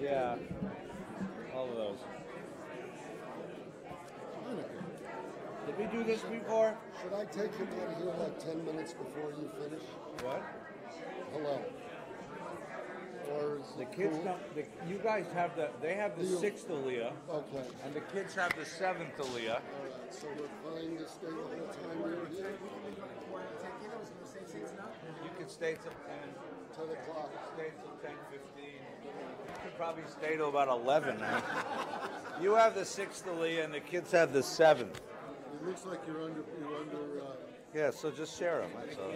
Yeah, all of those. Did we do this before? Should I take him out of here like 10 minutes before you finish? What? Hello. Or is The kids cool? don't. You guys have they have the You- 6th Aliyah, Okay. and the kids have the 7th Aliyah. All right. So we're fine to stay the whole time you're here? You can stay till 10. 10 o'clock. Stay till 10:15. You could probably stay till about 11. You have the 6th Aliyah, and the kids have the 7th. It looks like you're under. Yeah, so just share them. That's all.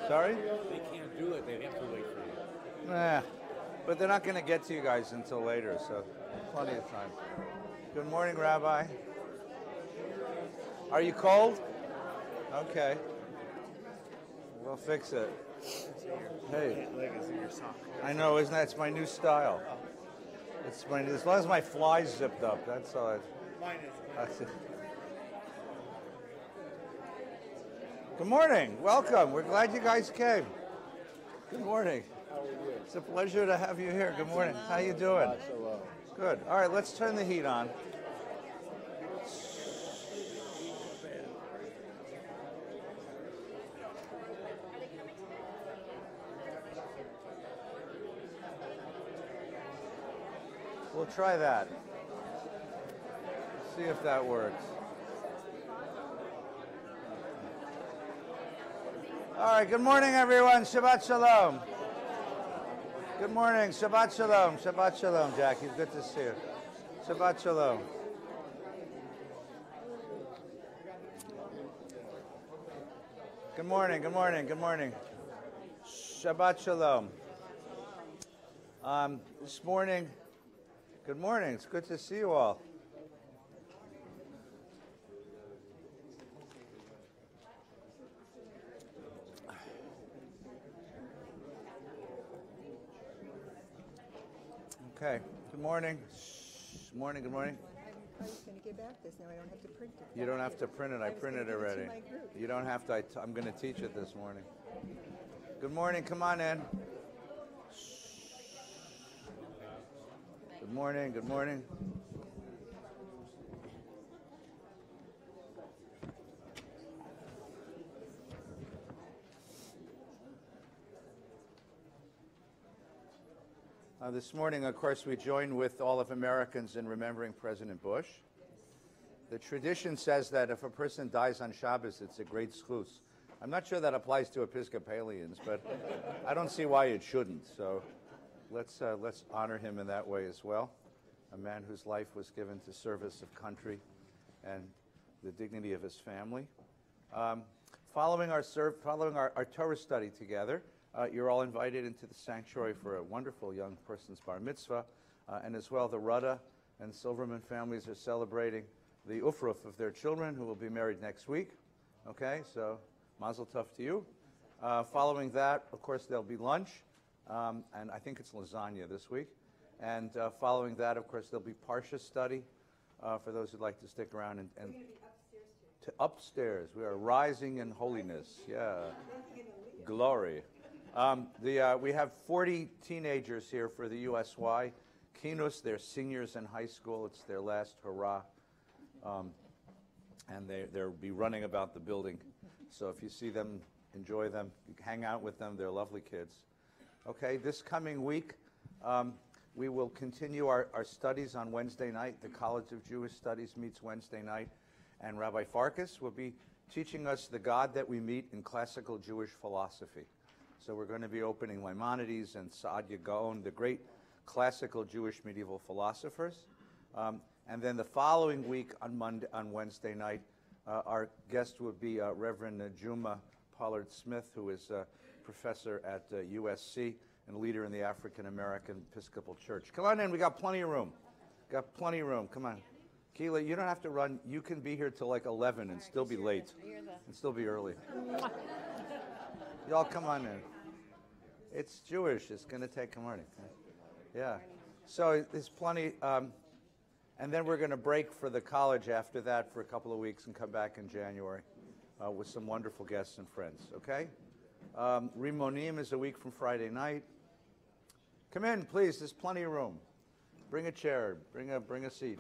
Sorry? They can't do it. They have to wait for you. Nah, but they're not going to get to you guys until later, so plenty of time. Good morning, Rabbi. Are you cold? Okay. We'll fix it. Hey. I know, isn't that? It's my new style. It's my, as long as my fly's zipped up, that's all. Mine is. That's it. Good morning. Welcome. We're glad you guys came. Good morning. How are you? It's a pleasure to have you here. Good morning. How you doing? Good. All right, let's turn the heat on. We'll try that. See if that works. All right, good morning, everyone. Shabbat Shalom. Good morning. Shabbat Shalom. Shabbat Shalom, Jackie. Good to see you. Shabbat Shalom. Good morning. Good morning. Good morning. Shabbat Shalom. This morning, good morning. It's good to see you all. Okay. Good morning. Good morning. Good morning. I was going to give out this. Now I don't have to print it. You don't have to print it. I printed it already. You don't have to. I'm going to teach it this morning. Good morning. Come on in. Good morning. Good morning. This morning, of course, we join with all of Americans in remembering President Bush. The tradition says that if a person dies on Shabbos, it's a great schus. I'm not sure that applies to Episcopalians, but I don't see why it shouldn't. So let's honor him in that way as well. A man whose life was given to service of country and the dignity of his family. Following our Torah study together, you're all invited into the sanctuary for a wonderful young person's bar mitzvah, and as well the Rudda and Silverman families are celebrating the ufruf of their children who will be married next week. Okay, so mazel tov to you. Following that, of course, there'll be lunch, and I think it's lasagna this week. And following that, of course, there'll be Parsha study for those who'd like to stick around. And upstairs, we are rising in holiness. Yeah, glory. We have 40 teenagers here for the USY. Kinus, they're seniors in high school. It's their last hurrah. And they'll be running about the building. So if you see them, enjoy them. You can hang out with them. They're lovely kids. Okay, this coming week, we will continue our studies on Wednesday night. The College of Jewish Studies meets Wednesday night. And Rabbi Farkas will be teaching us the God that we meet in classical Jewish philosophy. So we're going to be opening Maimonides and Saadia Gaon, the great classical Jewish medieval philosophers. And then the following week on Wednesday night, our guest would be Reverend Juma Pollard-Smith, who is a professor at USC and leader in the African American Episcopal Church. Come on in. We got plenty of room. Got plenty of room. Come on. Keela, you don't have to run. You can be here till like 11 and still be late. And still be early. Y'all come on in. It's Jewish. It's going to take a morning. Yeah. So there's plenty. And then we're going to break for the college after that for a couple of weeks and come back in January with some wonderful guests and friends. Okay? Rimonim is a week from Friday night. Come in, please. There's plenty of room. Bring a chair. Bring a seat.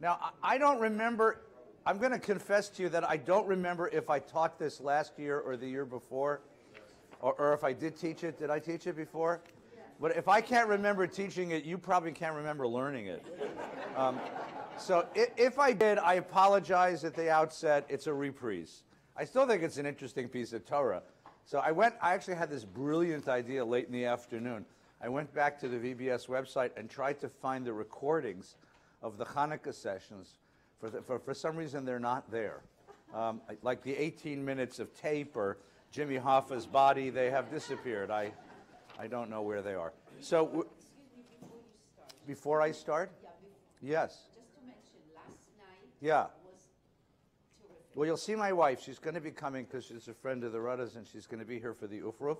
Now, I don't remember. I'm going to confess to you that I don't remember if I taught this last year or the year before, or if I did teach it. Did I teach it before? But if I can't remember teaching it, you probably can't remember learning it. So if I did, I apologize at the outset. It's a reprise. I still think it's an interesting piece of Torah. So I actually had this brilliant idea late in the afternoon. I went back to the VBS website and tried to find the recordings of the Hanukkah sessions. For some reason, they're not there. Like the 18 minutes of tape or Jimmy Hoffa's body, they have disappeared. I don't know where they are. So, before I start? Yes. Just to mention, last night Yeah. was terrific. Well, you'll see my wife. She's going to be coming because she's a friend of the Ruddas, and she's going to be here for the Ufruf.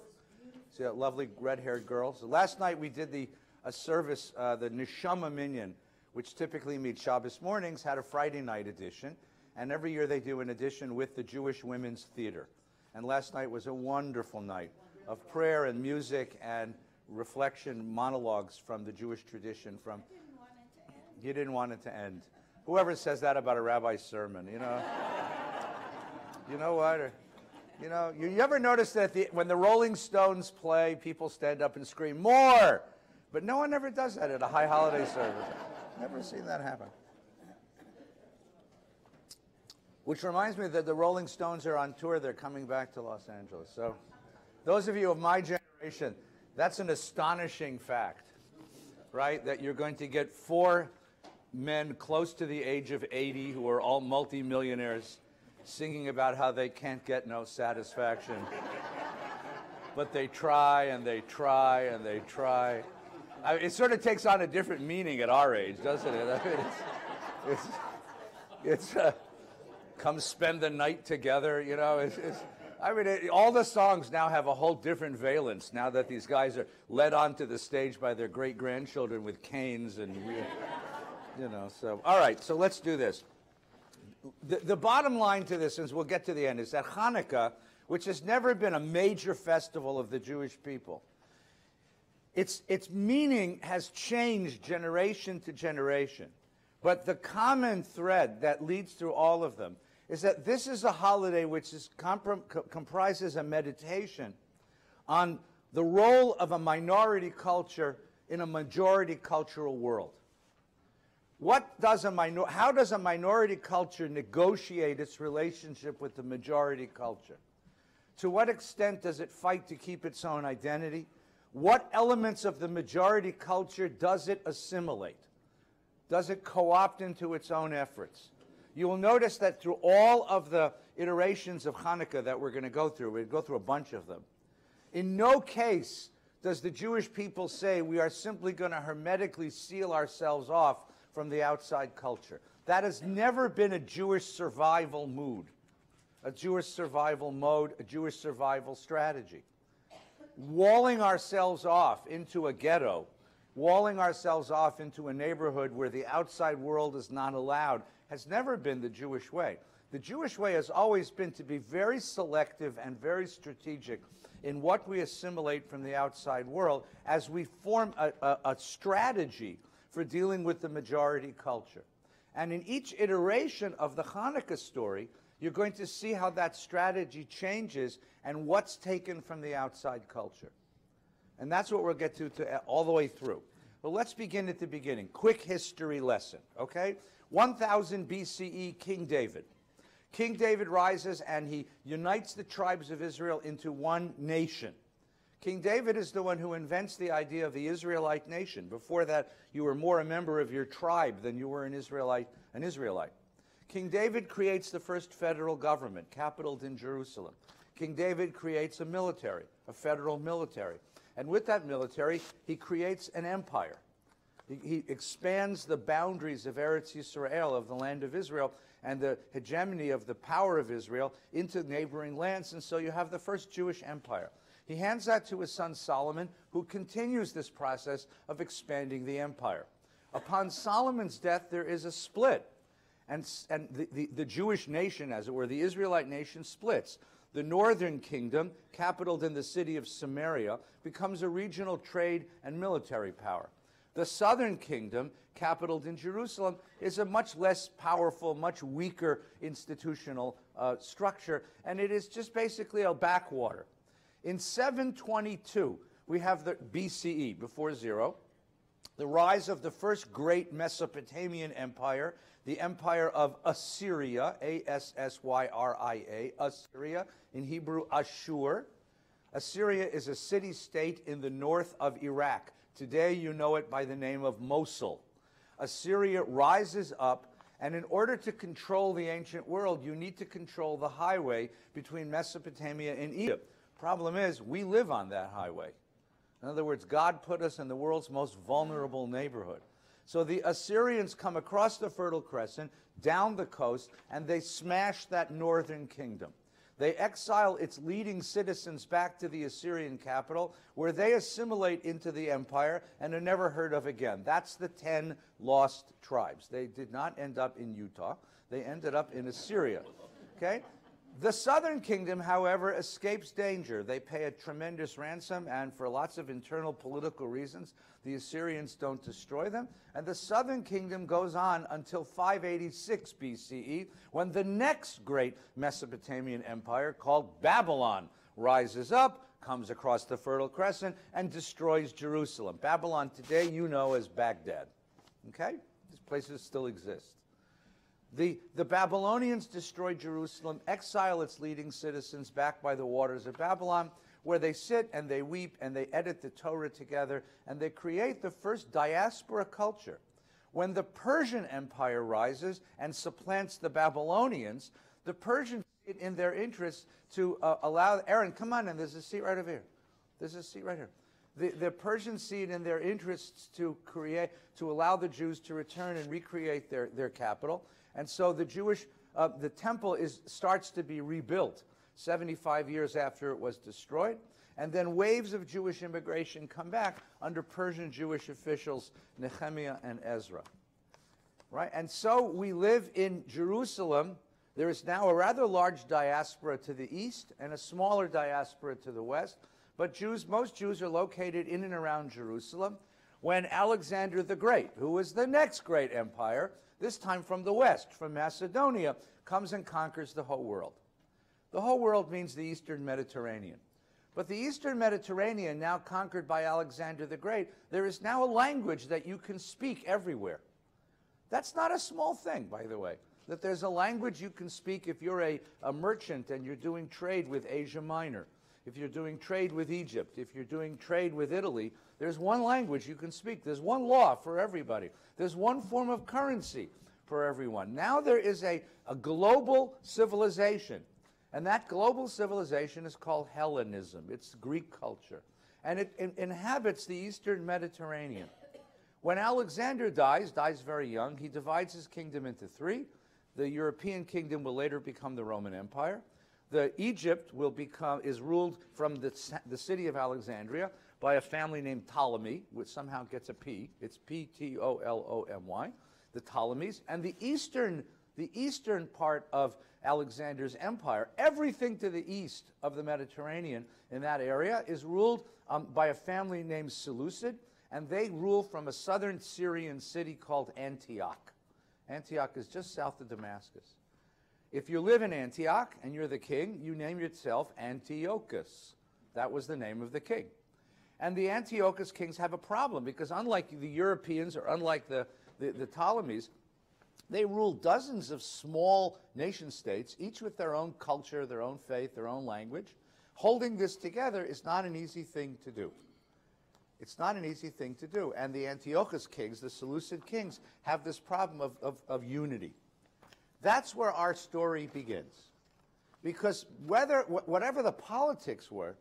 See that lovely red-haired girl? So last night we did a service, the Neshama Minyan, which typically meets Shabbos mornings, had a Friday night edition. And every year they do an edition with the Jewish Women's Theater. And last night was a wonderful night of prayer and music and reflection monologues from the Jewish tradition. You didn't want it to end. Whoever says that about a rabbi's sermon, you know. You know what? Or, you know, you ever notice that when the Rolling Stones play, people stand up and scream, "More!" But no one ever does that at a high holiday service. Never seen that happen. Which reminds me that the Rolling Stones are on tour. They're coming back to Los Angeles. So those of you of my generation, that's an astonishing fact, right? That you're going to get 4 men close to the age of 80 who are all multimillionaires singing about how they can't get no satisfaction. But they try and they try and they try. It sort of takes on a different meaning at our age, doesn't it? I mean, it's come spend the night together, you know. All the songs now have a whole different valence now that these guys are led onto the stage by their great-grandchildren with canes and, you know, so. All right, so let's do this. The bottom line to this, and we'll get to the end, is that Hanukkah, which has never been a major festival of the Jewish people, its meaning has changed generation to generation. But the common thread that leads through all of them is that this is a holiday which comprises a meditation on the role of a minority culture in a majority cultural world. How does a minority culture negotiate its relationship with the majority culture? To what extent does it fight to keep its own identity? What elements of the majority culture does it assimilate? Does it co-opt into its own efforts? You will notice that through all of the iterations of Hanukkah that we're going to go through, we'll go through a bunch of them, in no case does the Jewish people say we are simply going to hermetically seal ourselves off from the outside culture. That has never been a Jewish survival mood, a Jewish survival mode, a Jewish survival strategy. Walling ourselves off into a ghetto, walling ourselves off into a neighborhood where the outside world is not allowed has never been the Jewish way. The Jewish way has always been to be very selective and very strategic in what we assimilate from the outside world as we form a strategy for dealing with the majority culture. And in each iteration of the Hanukkah story, you're going to see how that strategy changes and what's taken from the outside culture. And that's what we'll get to all the way through. But let's begin at the beginning. Quick history lesson, okay? 1000 BCE, King David. King David rises and he unites the tribes of Israel into one nation. King David is the one who invents the idea of the Israelite nation. Before that, you were more a member of your tribe than you were an Israelite. King David creates the first federal government, capitaled in Jerusalem. King David creates a military, a federal military. And with that military, he creates an empire. He expands the boundaries of Eretz Yisrael, of the land of Israel, and the hegemony of the power of Israel into neighboring lands. And so you have the first Jewish empire. He hands that to his son Solomon, who continues this process of expanding the empire. Upon Solomon's death, there is a split. And the Jewish nation, as it were, the Israelite nation splits. The northern kingdom, capitaled in the city of Samaria, becomes a regional trade and military power. The southern kingdom, capitaled in Jerusalem, is a much less powerful, much weaker institutional structure, and it is just basically a backwater. In 722, we have the BCE, before zero, the rise of the first great Mesopotamian empire, the empire of Assyria, A-S-S-Y-R-I-A, Assyria, in Hebrew, Ashur. Assyria is a city-state in the north of Iraq. Today you know it by the name of Mosul. Assyria rises up, and in order to control the ancient world, you need to control the highway between Mesopotamia and Egypt. Problem is, we live on that highway. In other words, God put us in the world's most vulnerable neighborhood. So the Assyrians come across the Fertile Crescent, down the coast, and they smash that northern kingdom. They exile its leading citizens back to the Assyrian capital, where they assimilate into the empire and are never heard of again. That's the 10 lost tribes. They did not end up in Utah. They ended up in Assyria. Okay? The southern kingdom, however, escapes danger. They pay a tremendous ransom, and for lots of internal political reasons, the Assyrians don't destroy them. And the southern kingdom goes on until 586 BCE, when the next great Mesopotamian empire, called Babylon, rises up, comes across the Fertile Crescent, and destroys Jerusalem. Babylon today you know as Baghdad. Okay? These places still exist. The Babylonians destroy Jerusalem, exile its leading citizens back by the waters of Babylon, where they sit and they weep and they edit the Torah together, and they create the first diaspora culture. When the Persian Empire rises and supplants the Babylonians, the Persians see it in their interest to allow, Aaron, come on in, there's a seat right over here. There's a seat right here. The Persians see it in their interests to allow the Jews to return and recreate their capital. And so the the temple starts to be rebuilt 75 years after it was destroyed. And then waves of Jewish immigration come back under Persian Jewish officials, Nehemiah and Ezra. Right? And so we live in Jerusalem. There is now a rather large diaspora to the east and a smaller diaspora to the west. But most Jews are located in and around Jerusalem. When Alexander the Great, who was the next great empire, this time from the west, from Macedonia, comes and conquers the whole world. The whole world means the Eastern Mediterranean. But the Eastern Mediterranean, now conquered by Alexander the Great, there is now a language that you can speak everywhere. That's not a small thing, by the way, that there's a language you can speak if you're a merchant and you're doing trade with Asia Minor, if you're doing trade with Egypt, if you're doing trade with Italy. There's one language you can speak. There's one law for everybody. There's one form of currency for everyone. Now there is a global civilization, and that global civilization is called Hellenism. It's Greek culture, and it inhabits the Eastern Mediterranean. When Alexander dies very young, he divides his kingdom into three. The European kingdom will later become the Roman Empire. Egypt is ruled from the city of Alexandria by a family named Ptolemy, which somehow gets a P. It's P-T-O-L-O-M-Y, the Ptolemies. And the eastern part of Alexander's empire, everything to the east of the Mediterranean in that area, is ruled by a family named Seleucid, and they rule from a southern Syrian city called Antioch. Antioch is just south of Damascus. If you live in Antioch and you're the king, you name yourself Antiochus. That was the name of the king. And the Antiochus kings have a problem because unlike the Europeans or unlike the Ptolemies, they rule dozens of small nation states, each with their own culture, their own faith, their own language. Holding this together is not an easy thing to do. It's not an easy thing to do. And the Antiochus kings, the Seleucid kings, have this problem of unity. That's where our story begins. Because whatever the politics were,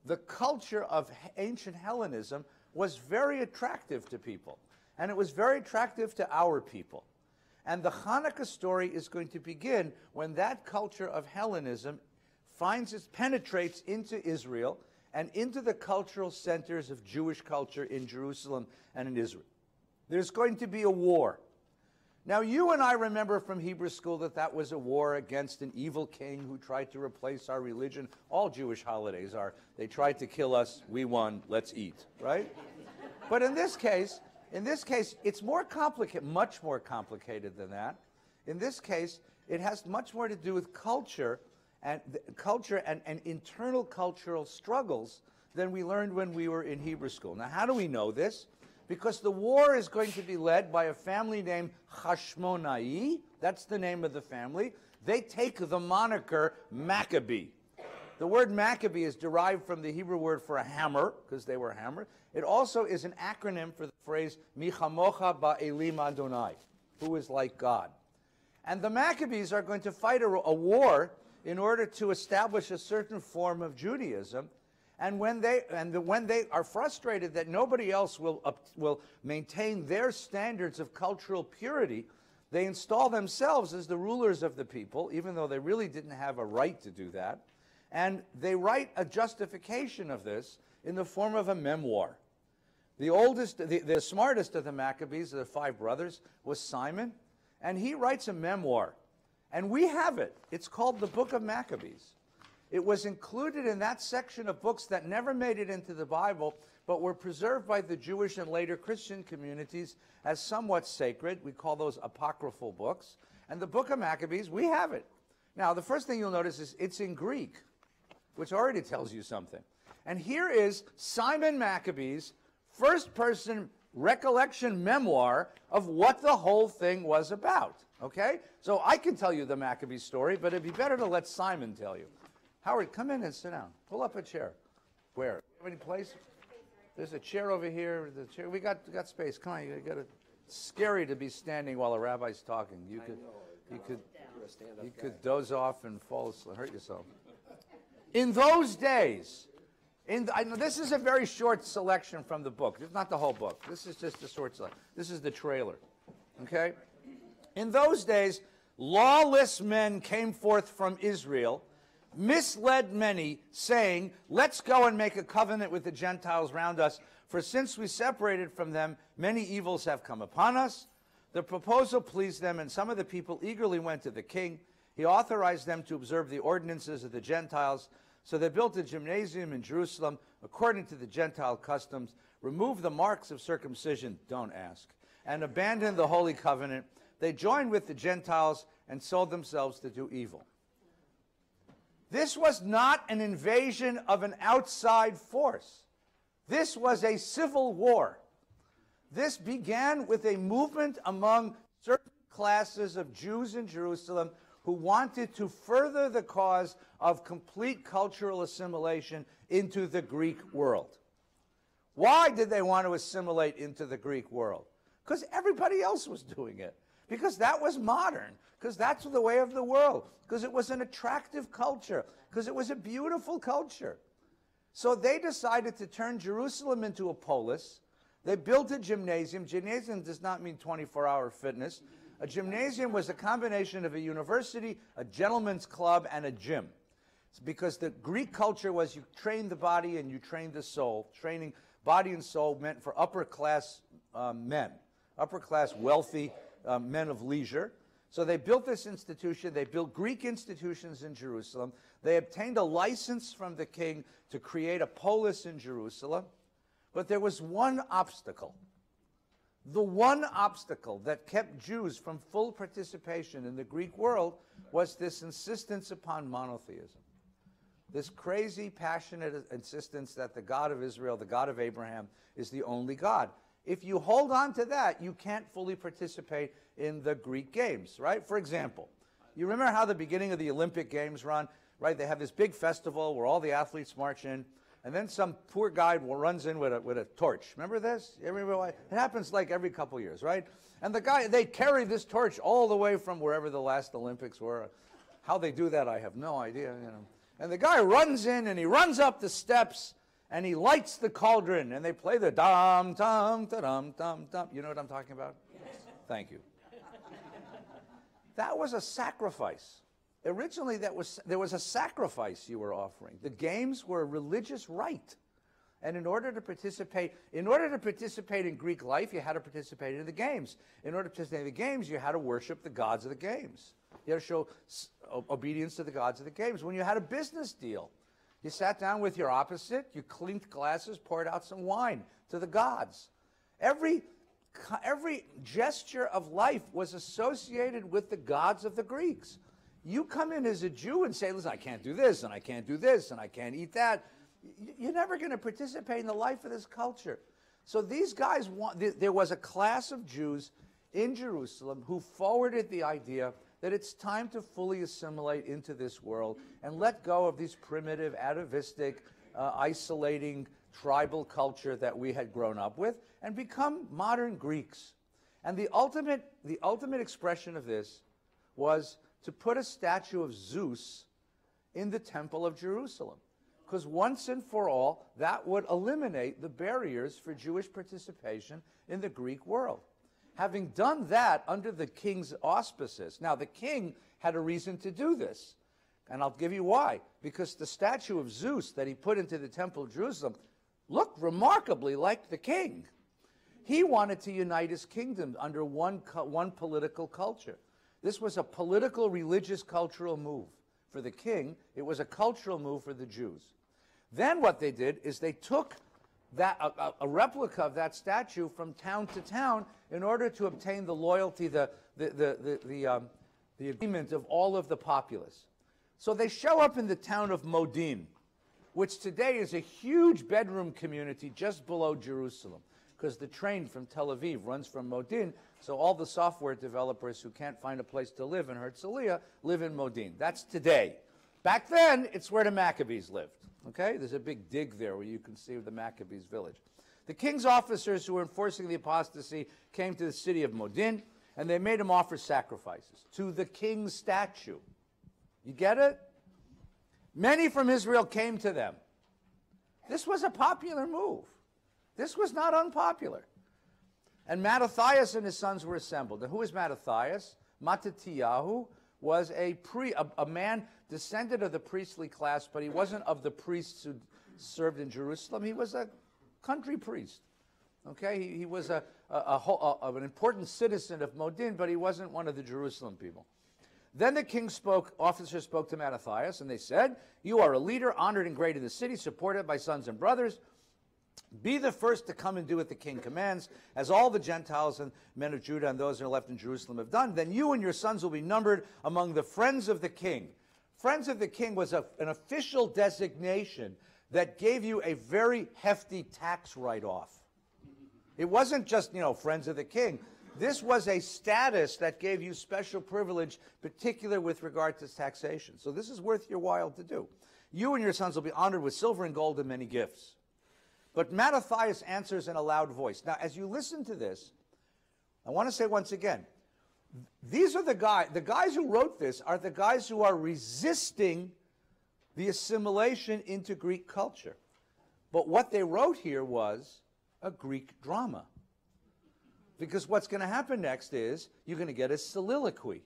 the culture of ancient Hellenism was very attractive to people. And it was very attractive to our people. And the Hanukkah story is going to begin when that culture of Hellenism penetrates into Israel and into the cultural centers of Jewish culture in Jerusalem and in Israel. There's going to be a war. Now, you and I remember from Hebrew school that that was a war against an evil king who tried to replace our religion. All Jewish holidays are. They tried to kill us. We won. Let's eat, right? But in this case, it's more complicated, much more complicated than that. In this case, it has much more to do with culture and internal cultural struggles than we learned when we were in Hebrew school. Now, how do we know this? Because the war is going to be led by a family named Hashmonai. That's the name of the family. They take the moniker Maccabee. The word Maccabee is derived from the Hebrew word for a hammer, because they were hammered. It also is an acronym for the phrase Michamocha ba'elim Adonai, who is like God. And the Maccabees are going to fight a war in order to establish a certain form of Judaism. And when they are frustrated that nobody else will maintain their standards of cultural purity, they install themselves as the rulers of the people, even though they really didn't have a right to do that. And they write a justification of this in the form of a memoir. The smartest of the Maccabees, the 5 brothers, was Simon, and he writes a memoir. And we have it. It's called the Book of Maccabees. It was included in that section of books that never made it into the Bible, but were preserved by the Jewish and later Christian communities as somewhat sacred. We call those apocryphal books. And the Book of Maccabees, we have it. Now, the first thing you'll notice is it's in Greek, which already tells you something. And here is Simon Maccabee's first-person recollection memoir of what the whole thing was about. Okay? So I can tell you the Maccabee story, but it'd be better to let Simon tell you. Howard, come in and sit down. Pull up a chair. Where? Have any place? There's a chair over here. The chair. We got space. Come on, you got to. It's scary to be standing while a rabbi's talking. You could doze off and fall asleep, hurt yourself. In those days, I know this is a very short selection from the book. It's not the whole book. This is just a short selection. This is the trailer. Okay? In those days, lawless men came forth from Israel, misled many, saying, let's go and make a covenant with the Gentiles round us, for since we separated from them, many evils have come upon us. The proposal pleased them, and some of the people eagerly went to the king. He authorized them to observe the ordinances of the Gentiles. So they built a gymnasium in Jerusalem according to the Gentile customs, removed the marks of circumcision, don't ask, and abandoned the holy covenant. They joined with the Gentiles and sold themselves to do evil. This was not an invasion of an outside force. This was a civil war. This began with a movement among certain classes of Jews in Jerusalem who wanted to further the cause of complete cultural assimilation into the Greek world. Why did they want to assimilate into the Greek world? Because everybody else was doing it. Because that was modern. Because that's the way of the world. Because it was an attractive culture. Because it was a beautiful culture. So they decided to turn Jerusalem into a polis. They built a gymnasium. Gymnasium does not mean 24-hour fitness. A gymnasium was a combination of a university, a gentleman's club, and a gym. It's because the Greek culture was you trained the body and you trained the soul. Training body and soul meant for upper-class men, upper-class, wealthy men of leisure. So they built this institution. They built Greek institutions in Jerusalem. They obtained a license from the king to create a polis in Jerusalem. But there was one obstacle. The one obstacle that kept Jews from full participation in the Greek world was this insistence upon monotheism. This crazy, passionate insistence that the God of Israel, the God of Abraham, is the only God. If you hold on to that, you can't fully participate in the Greek games, right? For example, you remember how the beginning of the Olympic Games run, right? They have this big festival where all the athletes march in, and then some poor guy runs in with a torch. Remember this? It happens like every couple years, right? And they carry this torch all the way from wherever the last Olympics were. How they do that, I have no idea, you know. And the guy runs in, and he runs up the steps, and he lights the cauldron, and they play the dum, dum, dum, dum, dum. You know what I'm talking about? Yes. Thank you. That was a sacrifice. Originally, there was a sacrifice you were offering. The games were a religious rite. And in order to participate in Greek life, you had to participate in the games. In order to participate in the games, you had to worship the gods of the games. You had to show obedience to the gods of the games. When you had a business deal, you sat down with your opposite, you clinked glasses, poured out some wine to the gods. Every gesture of life was associated with the gods of the Greeks. You come in as a Jew and say, listen, I can't do this, and I can't do this, and I can't eat that. You're never going to participate in the life of this culture. So these guys there was a class of Jews in Jerusalem who forwarded the idea that it's time to fully assimilate into this world and let go of these primitive, atavistic, isolating tribal culture that we had grown up with and become modern Greeks. And the ultimate expression of this was to put a statue of Zeus in the Temple of Jerusalem. Because once and for all, that would eliminate the barriers for Jewish participation in the Greek world. Having done that under the king's auspices, now the king had a reason to do this, and I'll give you why. Because the statue of Zeus that he put into the Temple of Jerusalem looked remarkably like the king. He wanted to unite his kingdom under one political culture. This was a political, religious, cultural move. For the king, it was a cultural move for the Jews. Then what they did is they took a replica of that statue from town to town in order to obtain the loyalty, the agreement of all of the populace. So they show up in the town of Modin, which today is a huge bedroom community just below Jerusalem, because the train from Tel Aviv runs from Modin, so all the software developers who can't find a place to live in Herzliya live in Modin. That's today. Back then, it's where the Maccabees lived. Okay? There's a big dig there where you can see the Maccabees village. The king's officers who were enforcing the apostasy came to the city of Modin, and they made him offer sacrifices to the king's statue. You get it? Many from Israel came to them. This was a popular move. This was not unpopular. And Mattathias and his sons were assembled. And who is Mattathias? Mattathiyahu was a man descended of the priestly class, but he wasn't of the priests who served in Jerusalem. He was a country priest. Okay, he was an important citizen of Modin, but he wasn't one of the Jerusalem people. Then the king's officers spoke to Mattathias, and they said, "You are a leader, honored and great in the city, supported by sons and brothers. Be the first to come and do what the king commands, as all the Gentiles and men of Judah and those who are left in Jerusalem have done. Then you and your sons will be numbered among the friends of the king." Friends of the king was an official designation that gave you a very hefty tax write-off. It wasn't just, friends of the king. This was a status that gave you special privilege, particular with regard to taxation. So this is worth your while to do. You and your sons will be honored with silver and gold and many gifts. But Mattathias answers in a loud voice. Now, as you listen to this, I want to say once again, these are the guys who wrote this are the guys who are resisting the assimilation into Greek culture. But what they wrote here was a Greek drama. Because what's going to happen next is you're going to get a soliloquy,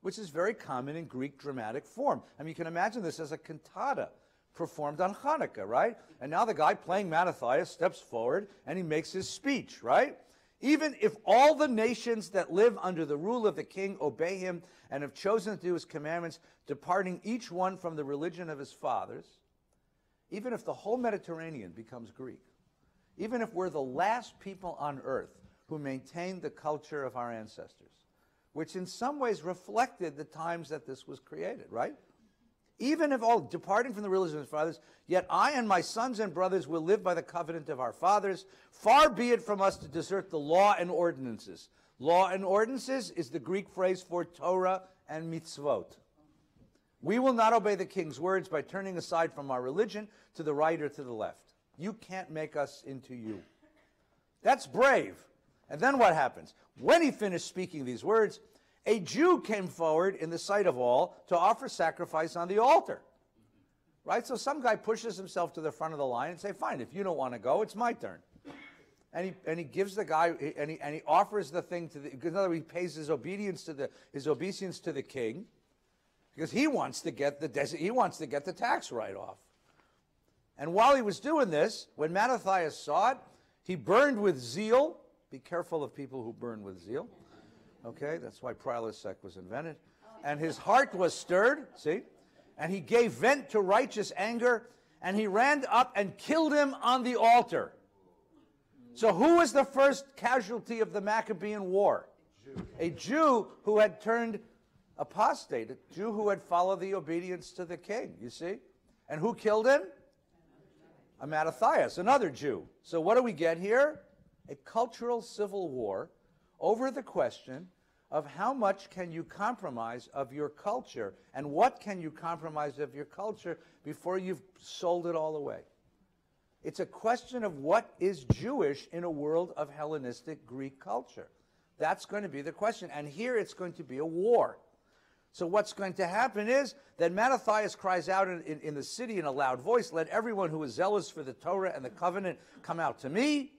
which is very common in Greek dramatic form. I mean, you can imagine this as a cantata performed on Hanukkah, right? And now the guy playing Mattathias steps forward and he makes his speech, right? Even if all the nations that live under the rule of the king obey him and have chosen to do his commandments, departing each one from the religion of his fathers, even if the whole Mediterranean becomes Greek, even if we're the last people on earth who maintained the culture of our ancestors, which in some ways reflected the times that this was created, right? Even if all departing from the religion of his fathers, yet I and my sons and brothers will live by the covenant of our fathers. Far be it from us to desert the law and ordinances. Law and ordinances is the Greek phrase for Torah and mitzvot. We will not obey the king's words by turning aside from our religion to the right or to the left. You can't make us into you. That's brave. And then what happens? When he finished speaking these words, a Jew came forward in the sight of all to offer sacrifice on the altar. Right? So some guy pushes himself to the front of the line and say, fine, if you don't want to go, it's my turn. And he gives the guy, and he offers the thing to the, because in other words, he pays his obeisance to the king, because he wants to get the tax write-off. And while he was doing this, when Mattathias saw it, he burned with zeal. Be careful of people who burn with zeal. Okay, that's why Prilosec was invented. And his heart was stirred, see? And he gave vent to righteous anger, and he ran up and killed him on the altar. So who was the first casualty of the Maccabean War? A Jew who had turned apostate, a Jew who had followed the obedience to the king, you see? And who killed him? A Mattathias, another Jew. So what do we get here? A cultural civil war over the question of how much can you compromise of your culture and what can you compromise of your culture before you've sold it all away. It's a question of what is Jewish in a world of Hellenistic Greek culture. That's going to be the question. And here it's going to be a war. So what's going to happen is that Mattathias cries out in the city in a loud voice, "Let everyone who is zealous for the Torah and the covenant come out to me."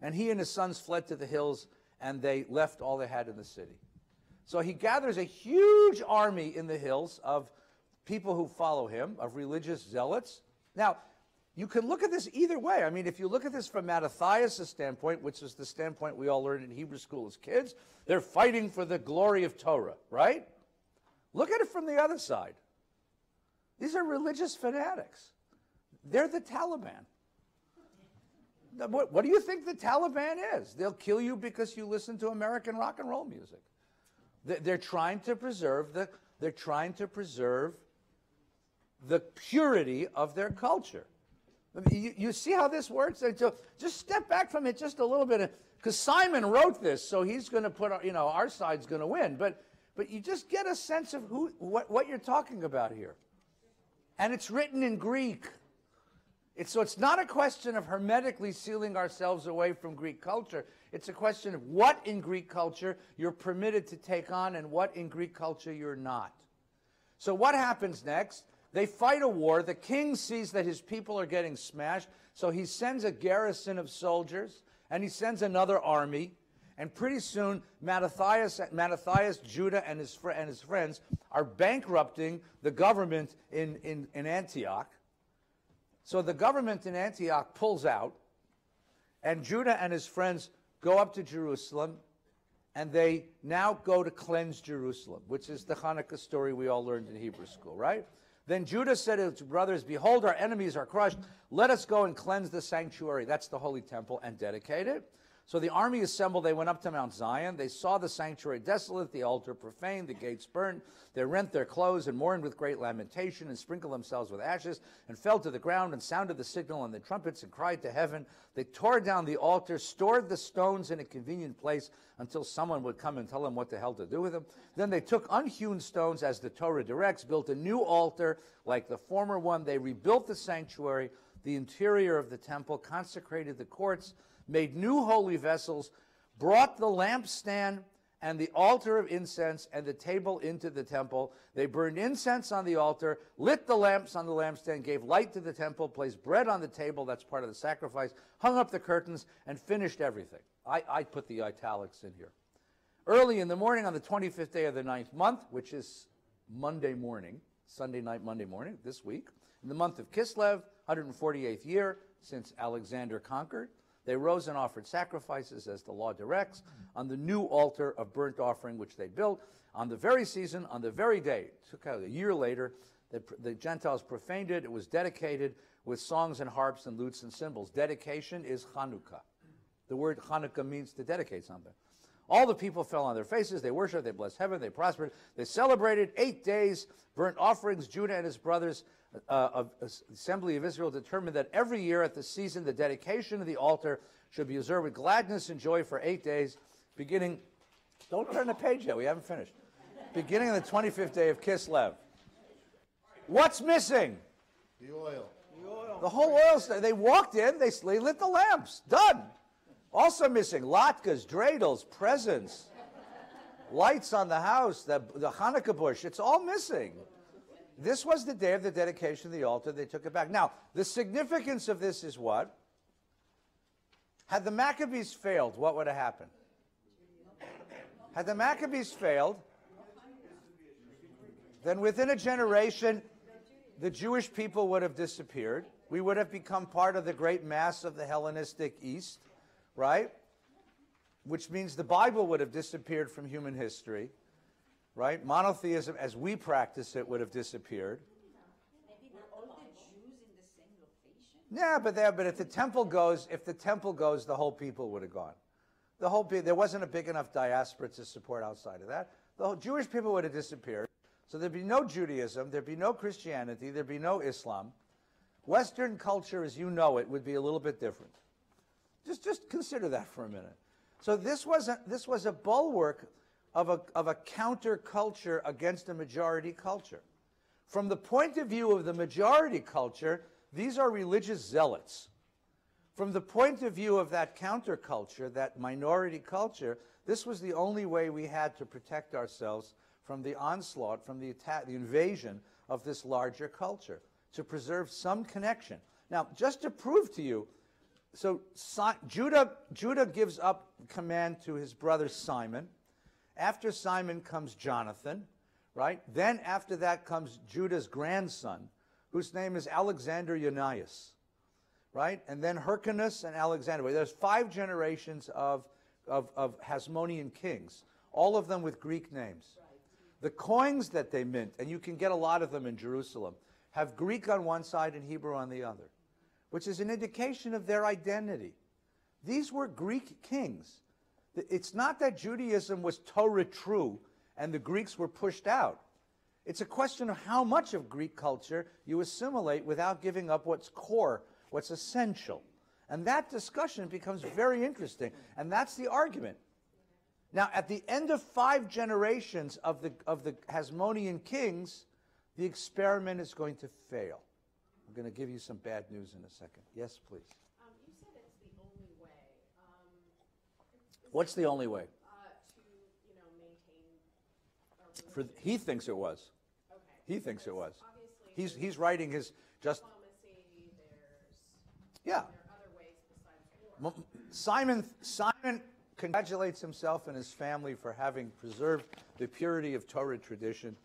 And he and his sons fled to the hills, and they left all they had in the city. So he gathers a huge army in the hills of people who follow him, of religious zealots. Now, you can look at this either way. I mean, if you look at this from Mattathias' standpoint, which is the standpoint we all learned in Hebrew school as kids, they're fighting for the glory of Torah, right? Look at it from the other side. These are religious fanatics. They're the Taliban. What do you think the Taliban is? They'll kill you because you listen to American rock and roll music. They're trying to preserve the purity of their culture. I mean, you see how this works? So just step back from it just a little bit, because Simon wrote this, so he's going to put, our side's going to win. But you just get a sense of what you're talking about here. And it's written in Greek. So it's not a question of hermetically sealing ourselves away from Greek culture. It's a question of what in Greek culture you're permitted to take on and what in Greek culture you're not. So what happens next? They fight a war. The king sees that his people are getting smashed, so he sends a garrison of soldiers, and he sends another army. And pretty soon, Mattathias, Judah, and his friends are bankrupting the government in Antioch. So the government in Antioch pulls out, and Judah and his friends go up to Jerusalem, and they now go to cleanse Jerusalem, which is the Hanukkah story we all learned in Hebrew school, right? Then Judah said to his brothers, "Behold, our enemies are crushed. Let us go and cleanse the sanctuary," that's the holy temple, "and dedicate it." So the army assembled. They went up to Mount Zion. They saw the sanctuary desolate, the altar profaned, the gates burned. They rent their clothes and mourned with great lamentation and sprinkled themselves with ashes and fell to the ground and sounded the signal and the trumpets and cried to heaven. They tore down the altar, stored the stones in a convenient place until someone would come and tell them what the hell to do with them. Then they took unhewn stones as the Torah directs, built a new altar like the former one. They rebuilt the sanctuary, the interior of the temple, consecrated the courts, made new holy vessels, brought the lampstand and the altar of incense and the table into the temple. They burned incense on the altar, lit the lamps on the lampstand, gave light to the temple, placed bread on the table, that's part of the sacrifice, hung up the curtains, and finished everything. I put the italics in here. Early in the morning on the 25th day of the 9th month, which is Monday morning, Sunday night, Monday morning, this week, in the month of Kislev, 148th year since Alexander conquered, they rose and offered sacrifices as the law directs on the new altar of burnt offering which they built. On the very season, on the very day, it took out a year later, the Gentiles profaned it. It was dedicated with songs and harps and lutes and cymbals. Dedication is Chanukah. The word Chanukah means to dedicate something. All the people fell on their faces. They worshiped. They blessed heaven. They prospered. They celebrated 8 days, burnt offerings. Judah and his brothers of the Assembly of Israel determined that every year at the season, the dedication of the altar should be observed with gladness and joy for 8 days, beginning, don't turn the page yet, we haven't finished, beginning on the 25th day of Kislev. What's missing? The oil. The whole oil, they walked in, they lit the lamps, done. Also missing latkes, dreidels, presents, lights on the house, the Hanukkah bush, it's all missing. This was the day of the dedication of the altar. They took it back. Now, the significance of this is what? Had the Maccabees failed, what would have happened? Had the Maccabees failed, then within a generation, the Jewish people would have disappeared. We would have become part of the great mass of the Hellenistic East, right? Which means the Bible would have disappeared from human history, right? Monotheism, as we practice it, would have disappeared. Maybe not all the Jews in the same location. Yeah, but if the temple goes, the whole people would have gone. There wasn't a big enough diaspora to support outside of that. The whole Jewish people would have disappeared. So there'd be no Judaism, there'd be no Christianity, there'd be no Islam. Western culture, as you know it, would be a little bit different. Just consider that for a minute. So this was a bulwark of a counterculture against a majority culture. From the point of view of the majority culture, these are religious zealots. From the point of view of that counterculture, that minority culture, this was the only way we had to protect ourselves from the onslaught, from the attack, the invasion of this larger culture, to preserve some connection. Now, just to prove to you, so Judah gives up command to his brother Simon. After Simon comes Jonathan, right? Then after that comes Judah's grandson, whose name is Alexander Onias, right? And then Hyrcanus and Alexander. There's 5 generations of Hasmonean kings, all of them with Greek names. The coins that they mint, and you can get a lot of them in Jerusalem, have Greek on one side and Hebrew on the other, which is an indication of their identity. These were Greek kings. It's not that Judaism was Torah true and the Greeks were pushed out. It's a question of how much of Greek culture you assimilate without giving up what's core, what's essential. And that discussion becomes very interesting, and that's the argument. Now, at the end of 5 generations of the Hasmonean kings, the experiment is going to fail. I'm going to give you some bad news in a second. Yes, please. You said it's the only way. What's the only way? To, maintain. He thinks it was. Okay. He thinks it was. Obviously, He's writing his just. diplomacy. Yeah. There are other ways besides war. Simon congratulates himself and his family for having preserved the purity of Torah tradition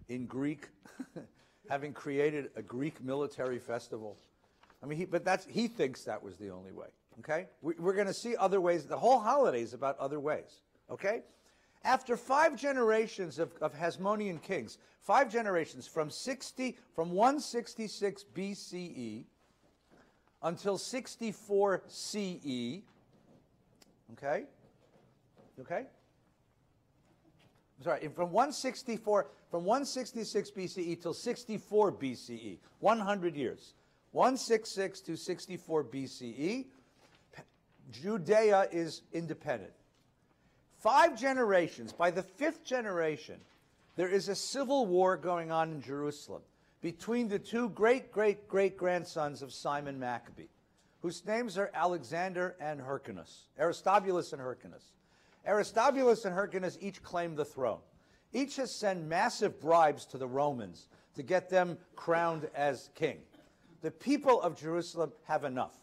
in Greek, having created a Greek military festival. I mean, he thinks that was the only way. Okay, we're going to see other ways. The whole holiday is about other ways. Okay, after 5 generations of Hasmonean kings, 5 generations from 166 BCE until 64 CE. Okay? Sorry, from 166 BCE till 64 BCE, 100 years. 166 to 64 BCE, Judea is independent. 5 generations, by the 5th generation, there is a civil war going on in Jerusalem between the 2 great-great-great-grandsons of Simon Maccabee, whose names are Alexander and Hyrcanus, Aristobulus and Hyrcanus. Aristobulus and Hyrcanus each claim the throne. Each has sent massive bribes to the Romans to get them crowned as king. The people of Jerusalem have enough.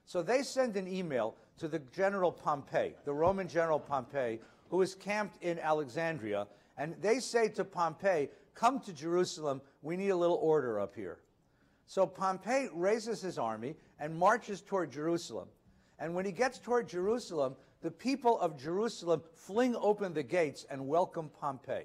So they send an email to the General Pompey, the Roman General Pompey, who is camped in Alexandria, and they say to Pompey, come to Jerusalem, we need a little order up here. So Pompey raises his army and marches toward Jerusalem. And when he gets toward Jerusalem, the people of Jerusalem fling open the gates and welcome Pompey.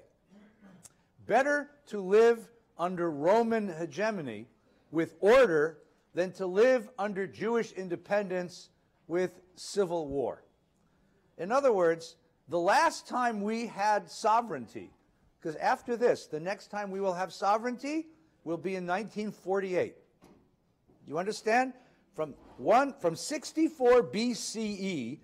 Better to live under Roman hegemony with order than to live under Jewish independence with civil war. In other words, the last time we had sovereignty, because after this, the next time we will have sovereignty will be in 1948. You understand? From 64 BCE,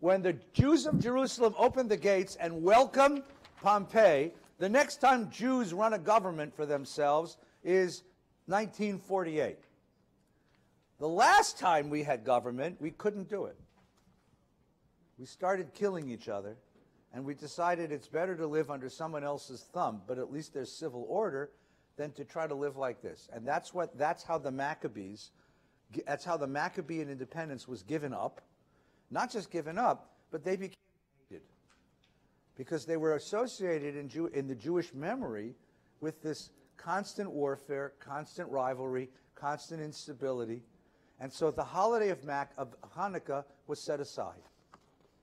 when the Jews of Jerusalem opened the gates and welcomed Pompey, the next time Jews run a government for themselves is 1948. The last time we had government, we couldn't do it. We started killing each other, and we decided it's better to live under someone else's thumb, but at least there's civil order, than to try to live like this. And that's how the Maccabean independence was given up. Not just given up, but they became hated. Because they were associated in the Jewish memory with this constant warfare, constant rivalry, constant instability. And so the holiday of Hanukkah was set aside.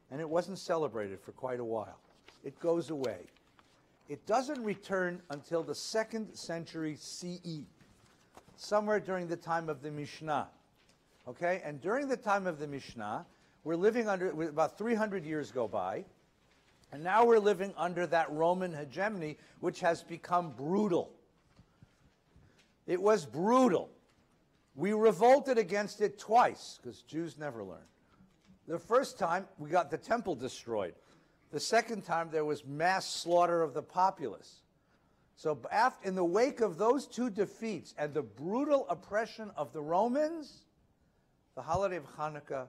And it wasn't celebrated for quite a while. It goes away. It doesn't return until the 2nd century CE, somewhere during the time of the Mishnah. Okay? And during the time of the Mishnah, we're living under, about 300 years go by, and now we're living under that Roman hegemony, which has become brutal. It was brutal. We revolted against it twice, because Jews never learn. The first time, we got the temple destroyed. The second time, there was mass slaughter of the populace. So in the wake of those two defeats and the brutal oppression of the Romans, the holiday of Hanukkah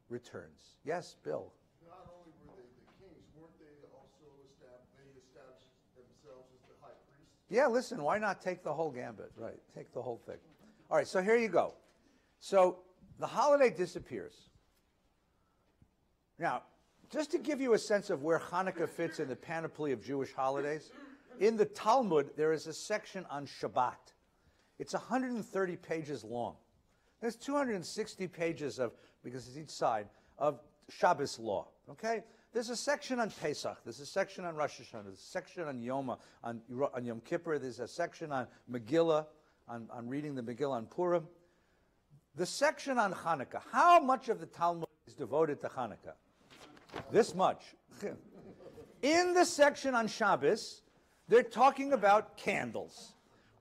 returns. Yes, Bill? Not only were they the kings, weren't they also established themselves as the high priests? Yeah, listen, why not take the whole gambit? Right, take the whole thing. All right, so here you go. So the holiday disappears. Now, just to give you a sense of where Hanukkah fits in the panoply of Jewish holidays, in the Talmud, there is a section on Shabbat. It's 130 pages long. There's 260 pages of, because it's each side, of Shabbos law, okay? There's a section on Pesach. There's a section on Rosh Hashanah. There's a section on Yom Kippur. There's a section on Megillah, on reading the Megillah on Purim. The section on Hanukkah, how much of the Talmud is devoted to Hanukkah? This much. In the section on Shabbos, they're talking about candles.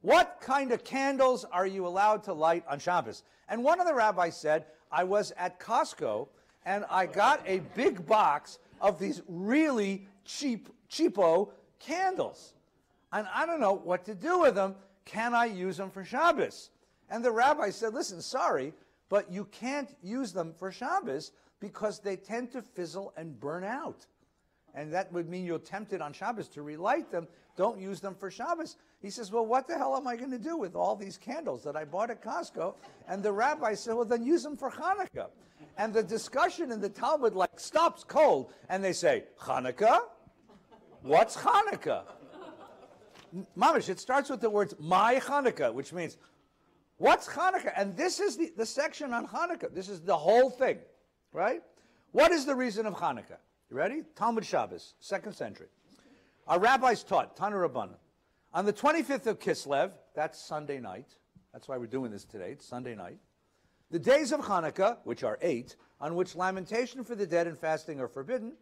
What kind of candles are you allowed to light on Shabbos? And one of the rabbis said, I was at Costco, and I got a big box of these really cheapo candles. And I don't know what to do with them. Can I use them for Shabbos? And the rabbi said, listen, sorry, but you can't use them for Shabbos because they tend to fizzle and burn out. And that would mean you're tempted on Shabbos to relight them. Don't use them for Shabbos. He says, well, what the hell am I going to do with all these candles that I bought at Costco? And the rabbi said, well, then use them for Hanukkah. And the discussion in the Talmud stops cold. And they say, Hanukkah? What's Hanukkah? Mamish, it starts with the words, my Hanukkah, which means, what's Hanukkah? And this is the section on Hanukkah. This is the whole thing, right? What is the reason of Hanukkah? You ready? Talmud Shabbos, 2nd century. Our rabbis taught, Tana Rabbanan, on the 25th of Kislev, that's Sunday night. That's why we're doing this today. It's Sunday night. The days of Hanukkah, which are 8, on which lamentation for the dead and fasting are forbidden.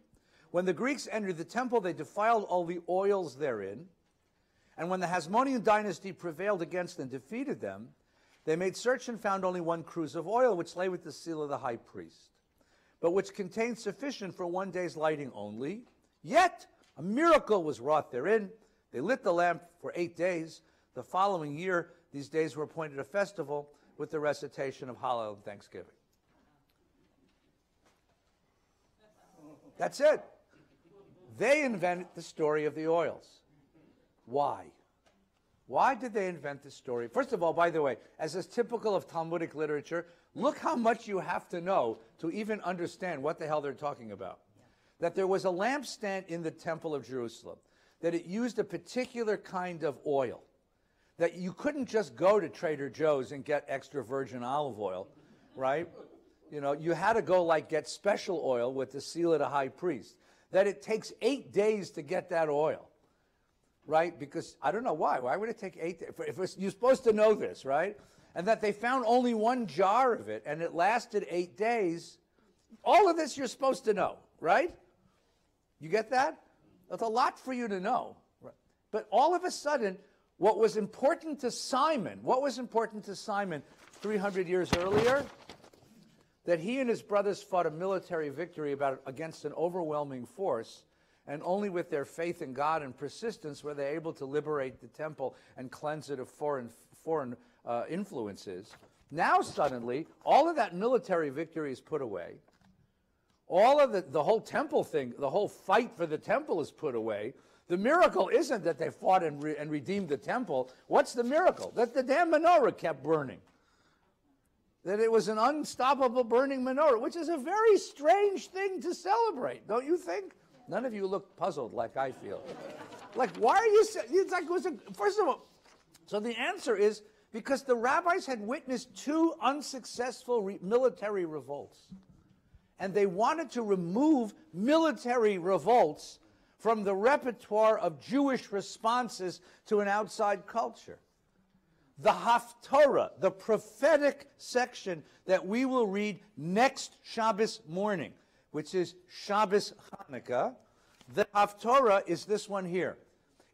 When the Greeks entered the temple, they defiled all the oils therein. And when the Hasmonean dynasty prevailed against and defeated them, they made search and found only one cruse of oil, which lay with the seal of the high priest, but which contained sufficient for one day's lighting only. Yet a miracle was wrought therein. They lit the lamp for 8 days. The following year, these days were appointed a festival with the recitation of Hallel and Thanksgiving. That's it. They invented the story of the oils. Why? Why did they invent this story? First of all, by the way, as is typical of Talmudic literature, look how much you have to know to even understand what the hell they're talking about. That there was a lampstand in the Temple of Jerusalem, that it used a particular kind of oil, that you couldn't just go to Trader Joe's and get extra virgin olive oil, right? You know, you had to go get special oil with the seal of the high priest, that it takes 8 days to get that oil. Right? Because, I don't know why. Why would it take 8 days? You're supposed to know this, right? And that they found only one jar of it, and it lasted 8 days. All of this you're supposed to know, right? You get that? That's a lot for you to know. Right? But all of a sudden, what was important to Simon 300 years earlier? That he and his brothers fought a military victory against an overwhelming force, and only with their faith in God and persistence were they able to liberate the temple and cleanse it of foreign influences. Now suddenly, all of that military victory is put away. All of the whole temple thing, the whole fight for the temple is put away. The miracle isn't that they fought and redeemed the temple. What's the miracle? That the damn menorah kept burning. That it was an unstoppable burning menorah, which is a very strange thing to celebrate, don't you think? None of you look puzzled like I feel. Why are you... It's first of all, so the answer is Because the rabbis had witnessed 2 unsuccessful military revolts. And they wanted to remove military revolts from the repertoire of Jewish responses to an outside culture. The Haftorah, the prophetic section that we will read next Shabbos morning, which is Shabbos Hanukkah, the Haftorah is this one here.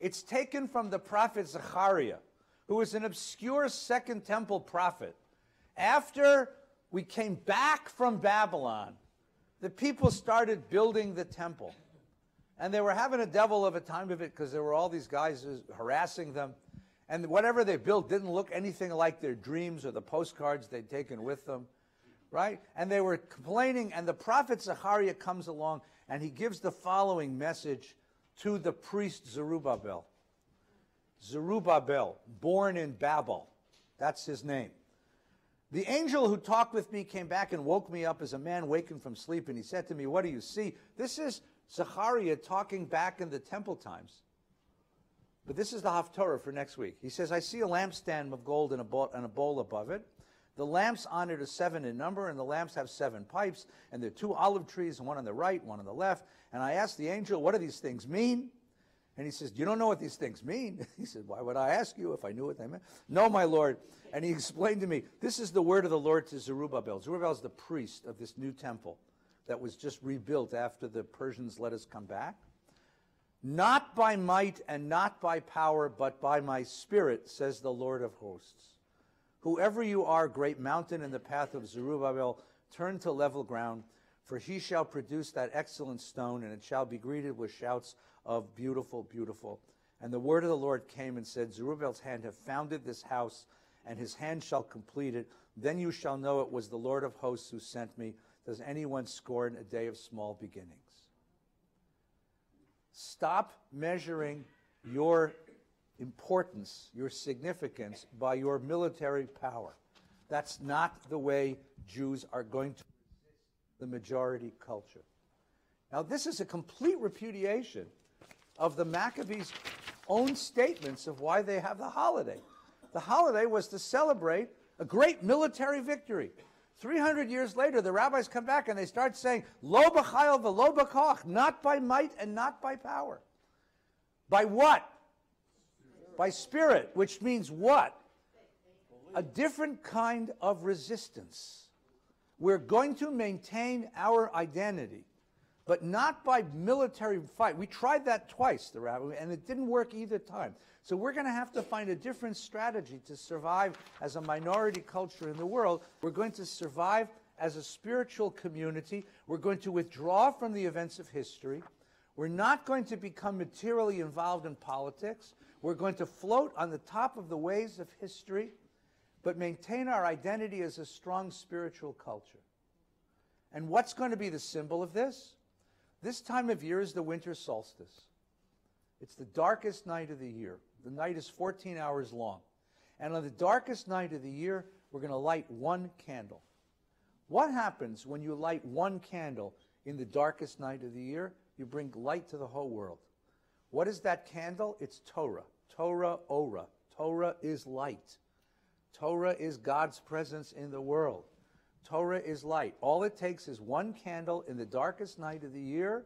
It's taken from the prophet Zechariah, who was an obscure Second Temple prophet. After we came back from Babylon, the people started building the temple. And they were having a devil of a time of it because there were all these guys harassing them. And whatever they built didn't look anything like their dreams or the postcards they'd taken with them, right? And they were complaining, and the prophet Zechariah comes along, and he gives the following message to the priest Zerubbabel. Zerubbabel, born in Babel. That's his name. The angel who talked with me came back and woke me up as a man wakened from sleep, and he said to me, "What do you see?" This is Zechariah talking back in the temple times. But this is the Haftorah for next week. He says, "I see a lampstand of gold and a bowl above it. The lamps on it are 7 in number, and the lamps have 7 pipes, and there are 2 olive trees, one on the right, one on the left. And I asked the angel, what do these things mean? And he says, you don't know what these things mean? He said, why would I ask you if I knew what they meant? No, my Lord. And he explained to me, this is the word of the Lord to Zerubbabel. Zerubbabel is the priest of this new temple that was just rebuilt after the Persians let us come back. Not by might and not by power, but by my spirit, says the Lord of hosts. Whoever you are, great mountain in the path of Zerubbabel, turn to level ground, for he shall produce that excellent stone, and it shall be greeted with shouts of beautiful, beautiful. And the word of the Lord came and said, Zerubbabel's hand hath founded this house, and his hand shall complete it. Then you shall know it was the Lord of hosts who sent me. Does anyone scorn a day of small beginnings? Stop measuring your importance, your significance by your military power. That's not the way Jews are going to resist the majority culture. Now, this is a complete repudiation of the Maccabees' own statements of why they have the holiday. The holiday was to celebrate a great military victory. 300 years later, the rabbis come back and they start saying, Lo b'chayil v'lo b'koach, not by might and not by power. By what? By spirit, which means what? A different kind of resistance. We're going to maintain our identity, but not by military fight. We tried that twice, the rabbi, and it didn't work either time. So we're going to have to find a different strategy to survive as a minority culture in the world. We're going to survive as a spiritual community. We're going to withdraw from the events of history. We're not going to become materially involved in politics. We're going to float on the top of the waves of history, but maintain our identity as a strong spiritual culture. And what's going to be the symbol of this? This time of year is the winter solstice. It's the darkest night of the year. The night is 14 hours long. And on the darkest night of the year, we're going to light one candle. What happens when you light one candle in the darkest night of the year? You bring light to the whole world. What is that candle? It's Torah. Torah, Ora. Torah is light. Torah is God's presence in the world. Torah is light. All it takes is one candle in the darkest night of the year,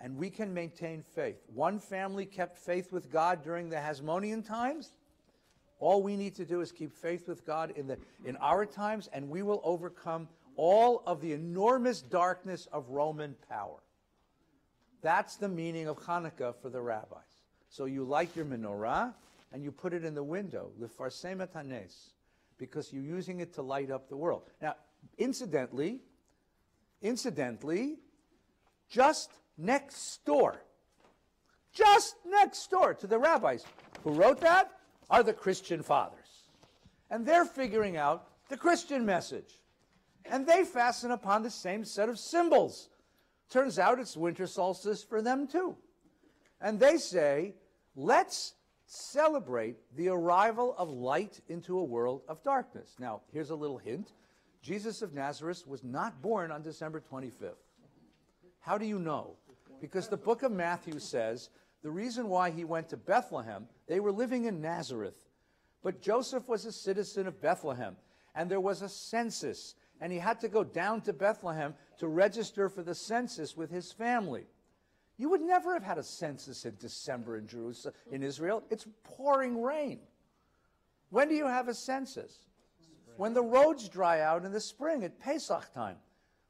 and we can maintain faith. One family kept faith with God during the Hasmonean times. All we need to do is keep faith with God in our times, and we will overcome all of the enormous darkness of Roman power. That's the meaning of Hanukkah for the rabbis. So you light your menorah, and you put it in the window, lefarsem et hanes, because you're using it to light up the world. Now, incidentally, just next door to the rabbis who wrote that are the Christian fathers. And they're figuring out the Christian message. And they fasten upon the same set of symbols. Turns out it's winter solstice for them too. And they say, let's celebrate the arrival of light into a world of darkness. Now, here's a little hint. Jesus of Nazareth was not born on December 25th. How do you know? Because the book of Matthew says the reason why he went to Bethlehem, they were living in Nazareth, But Joseph was a citizen of Bethlehem, and there was a census, and he had to go down to Bethlehem to register for the census with his family. You would never have had a census in December in Jerusalem, in Israel. It's pouring rain. When do you have a census? When the roads dry out in the spring at Pesach time.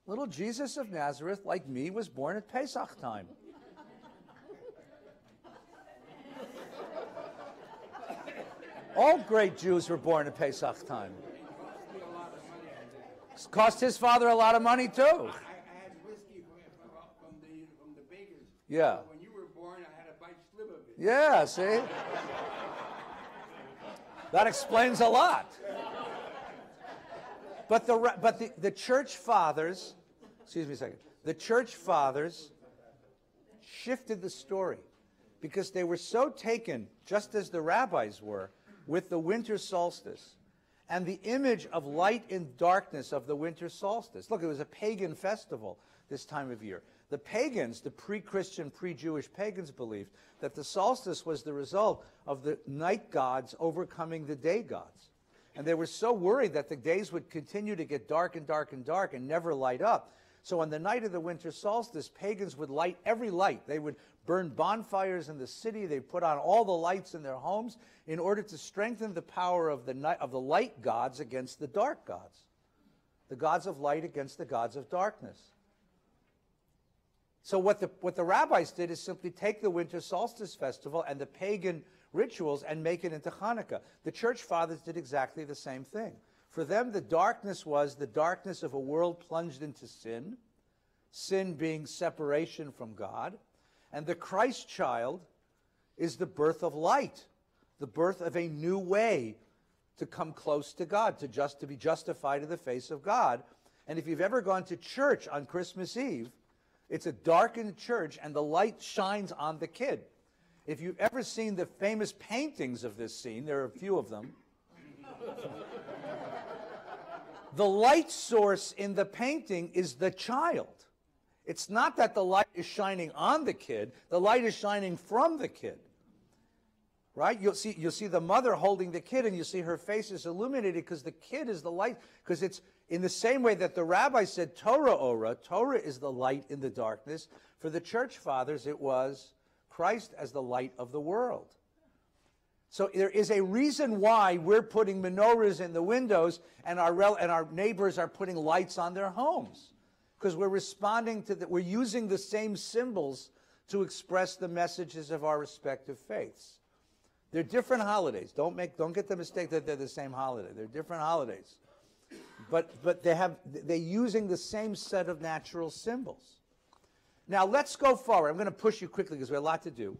Little Jesus of Nazareth, like me, was born at Pesach time. All great Jews were born at Pesach time. It cost his father a lot of money too. I had whiskey from the bakers. Yeah. When you were born, I had a bite slip of it. Yeah, see? That explains a lot. But the church fathers, excuse me a second, the church fathers shifted the story because they were so taken, just as the rabbis were, with the winter solstice and the image of light and darkness of the winter solstice. Look, it was a pagan festival this time of year. The pagans, the pre-Christian, pre-Jewish pagans, believed that the solstice was the result of the night gods overcoming the day gods. And they were so worried that the days would continue to get dark and dark and dark and never light up. So on the night of the winter solstice, pagans would light every light. They would burn bonfires in the city. They put on all the lights in their homes in order to strengthen the power of the light gods against the dark gods. The gods of light against the gods of darkness. So what the rabbis did is simply take the winter solstice festival and the pagan rituals and make it into Hanukkah. The church fathers did exactly the same thing. For them, the darkness was the darkness of a world plunged into sin, sin being separation from God, and the Christ child is the birth of light, the birth of a new way to come close to God, to be justified in the face of God. And if you've ever gone to church on Christmas Eve, it's a darkened church and the light shines on the kid. If you've ever seen the famous paintings of this scene, there are a few of them, the light source in the painting is the child. It's not that the light is shining on the kid, the light is shining from the kid. Right? You'll see the mother holding the kid and you see her face is illuminated because the kid is the light, because it's in the same way that the rabbi said Torah ora, Torah is the light in the darkness. For the church fathers, it was Christ as the light of the world. So there is a reason why we're putting menorahs in the windows and our neighbors are putting lights on their homes. Because we're responding to we're using the same symbols to express the messages of our respective faiths. They're different holidays. Don't get the mistake that they're the same holiday. They're different holidays. But they're using the same set of natural symbols. Now let's go forward. I'm going to push you quickly because we have a lot to do.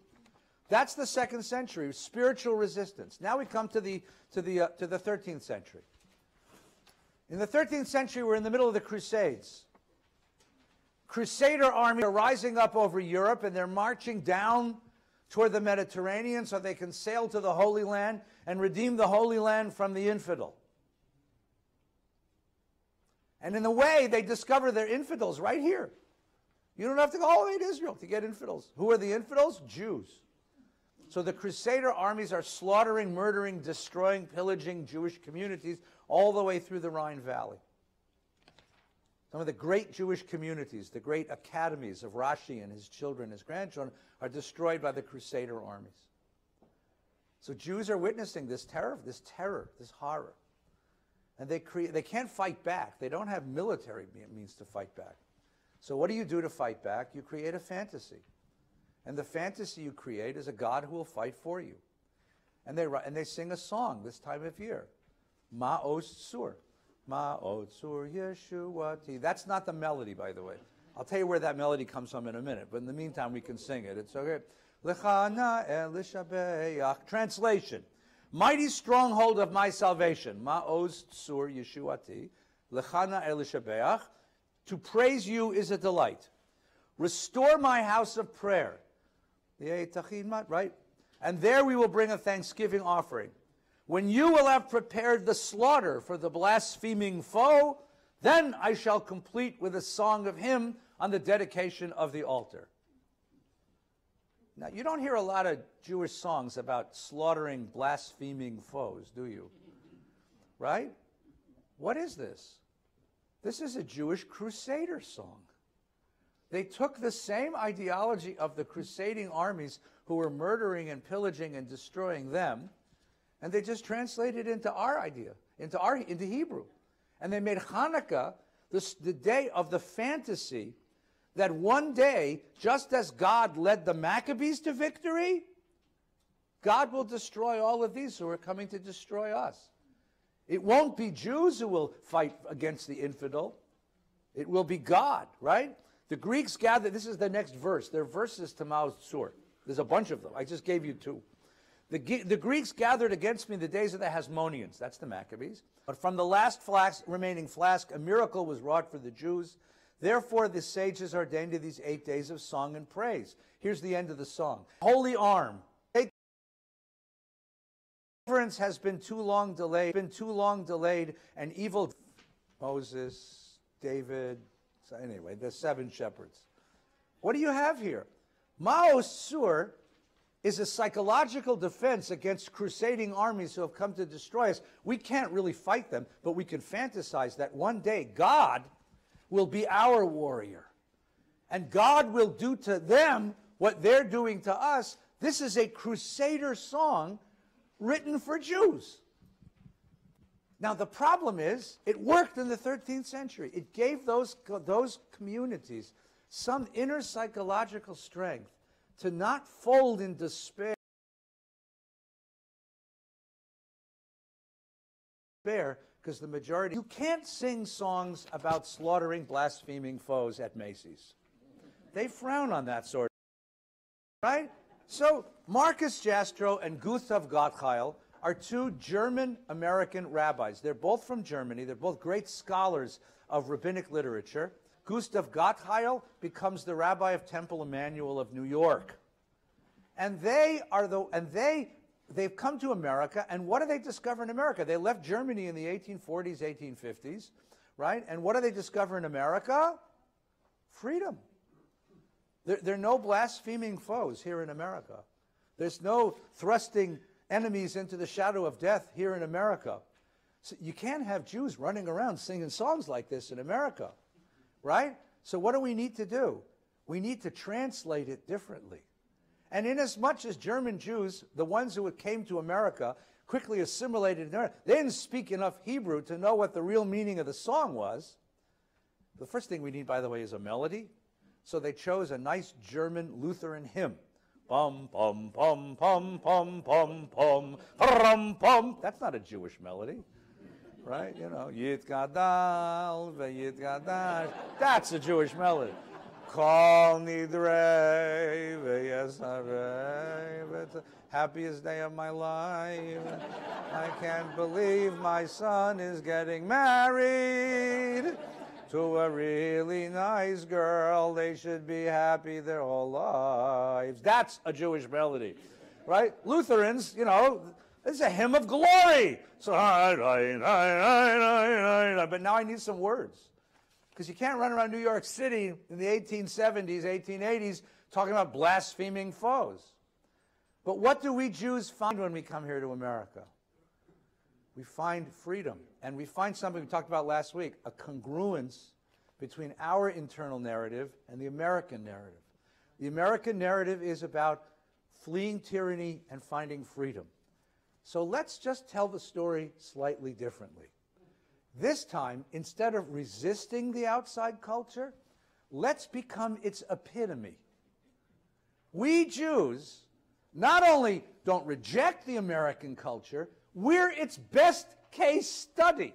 That's the 2nd century, spiritual resistance. Now we come to the 13th century. In the 13th century, we're in the middle of the Crusades. Crusader armies are rising up over Europe, and they're marching down toward the Mediterranean so they can sail to the Holy Land and redeem the Holy Land from the infidel. And in a way, they discover they're infidels right here. You don't have to go all the way to Israel to get infidels. Who are the infidels? Jews. So the Crusader armies are slaughtering, murdering, destroying, pillaging Jewish communities all the way through the Rhine Valley. Some of the great Jewish communities, the great academies of Rashi and his children, his grandchildren, are destroyed by the Crusader armies. So Jews are witnessing this terror, this horror. And they can't fight back. They don't have military means to fight back. So what do you do to fight back? You create a fantasy. And the fantasy you create is a God who will fight for you. And they sing a song this time of year. Ma'os Sur. Ma'os Sur Yeshuati. That's not the melody, by the way. I'll tell you where that melody comes from in a minute. But in the meantime, we can sing it. It's okay. Lechana elishabeach. Translation. Mighty stronghold of my salvation. Ma'os Sur Yeshuati. Lechana elishabeach. To praise you is a delight. Restore my house of prayer. Right? And there we will bring a thanksgiving offering. When you will have prepared the slaughter for the blaspheming foe, then I shall complete with a song of hymn on the dedication of the altar. Now, you don't hear a lot of Jewish songs about slaughtering, blaspheming foes, do you? Right? What is this? This is a Jewish crusader song. They took the same ideology of the crusading armies who were murdering and pillaging and destroying them, and they just translated it into our idea, into Hebrew. And they made Hanukkah the day of the fantasy that one day, just as God led the Maccabees to victory, God will destroy all of these who are coming to destroy us. It won't be Jews who will fight against the infidel. It will be God, right? The Greeks gathered, this is the next verse. There are verses to Mao Tzur. There's a bunch of them. I just gave you two. The Greeks gathered against me in the days of the Hasmoneans. That's the Maccabees. But from the last remaining flask, a miracle was wrought for the Jews. Therefore, the sages ordained to these 8 days of song and praise. Here's the end of the song. Holy arm. Deliverance has been too long delayed, and evil. Moses, David, so anyway, the 7 shepherds. What do you have here? Mao Tzur is a psychological defense against crusading armies who have come to destroy us. We can't really fight them, but we can fantasize that one day God will be our warrior. And God will do to them what they're doing to us. This is a crusader song written for Jews. Now the problem is, it worked in the 13th century. It gave those communities some inner psychological strength to not fold in despair because the majority. You can't sing songs about slaughtering, blaspheming foes at Macy's. They frown on that sort of, right? So Marcus Jastrow and Gustav Gottheil are 2 German-American rabbis. They're both from Germany. They're both great scholars of rabbinic literature. Gustav Gottheil becomes the rabbi of Temple Emmanuel of New York. And they've come to America, and what do they discover in America? They left Germany in the 1840s, 1850s, right? And what do they discover in America? Freedom. There are no blaspheming foes here in America. There's no thrusting enemies into the shadow of death here in America. So you can't have Jews running around singing songs like this in America, right? So what do we need to do? We need to translate it differently. And inasmuch as German Jews, the ones who came to America, quickly assimilated, they didn't speak enough Hebrew to know what the real meaning of the song was. The first thing we need, by the way, is a melody. So they chose a nice German Lutheran hymn. Pum, pum, pum, pum, pum, pum, pum, pum, pum. That's not a Jewish melody, right? You know, Yit Gadal, V'yit Gadal. That's a Jewish melody. Kol Nidrei, V'yesarei. Happiest day of my life. I can't believe my son is getting married to a really nice girl. They should be happy their whole lives. That's a Jewish melody, right? Lutherans, you know, it's a hymn of glory. So, but now I need some words. Because you can't run around New York City in the 1870s, 1880s, talking about blaspheming foes. But what do we Jews find when we come here to America? We find freedom. And we find something we talked about last week, a congruence between our internal narrative and the American narrative. The American narrative is about fleeing tyranny and finding freedom. So let's just tell the story slightly differently. This time, instead of resisting the outside culture, let's become its epitome. We Jews not only don't reject the American culture, we're its best case study.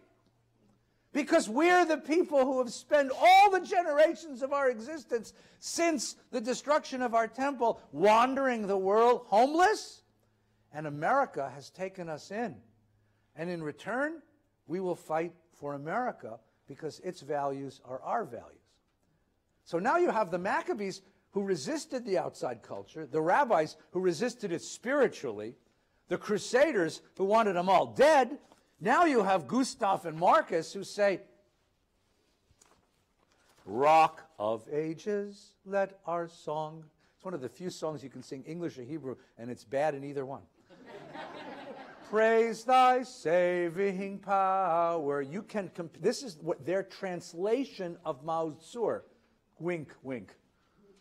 Because we're the people who have spent all the generations of our existence since the destruction of our temple wandering the world homeless, and America has taken us in. And in return, we will fight for America because its values are our values. So now you have the Maccabees who resisted the outside culture, the rabbis who resisted it spiritually, the crusaders who wanted them all dead. Now you have Gustav and Marcus who say, Rock of ages, let our song It's one of the few songs you can sing English or Hebrew, and it's bad in either one. Praise thy saving power. You can this is what their translation of Mao Zur. Wink, wink.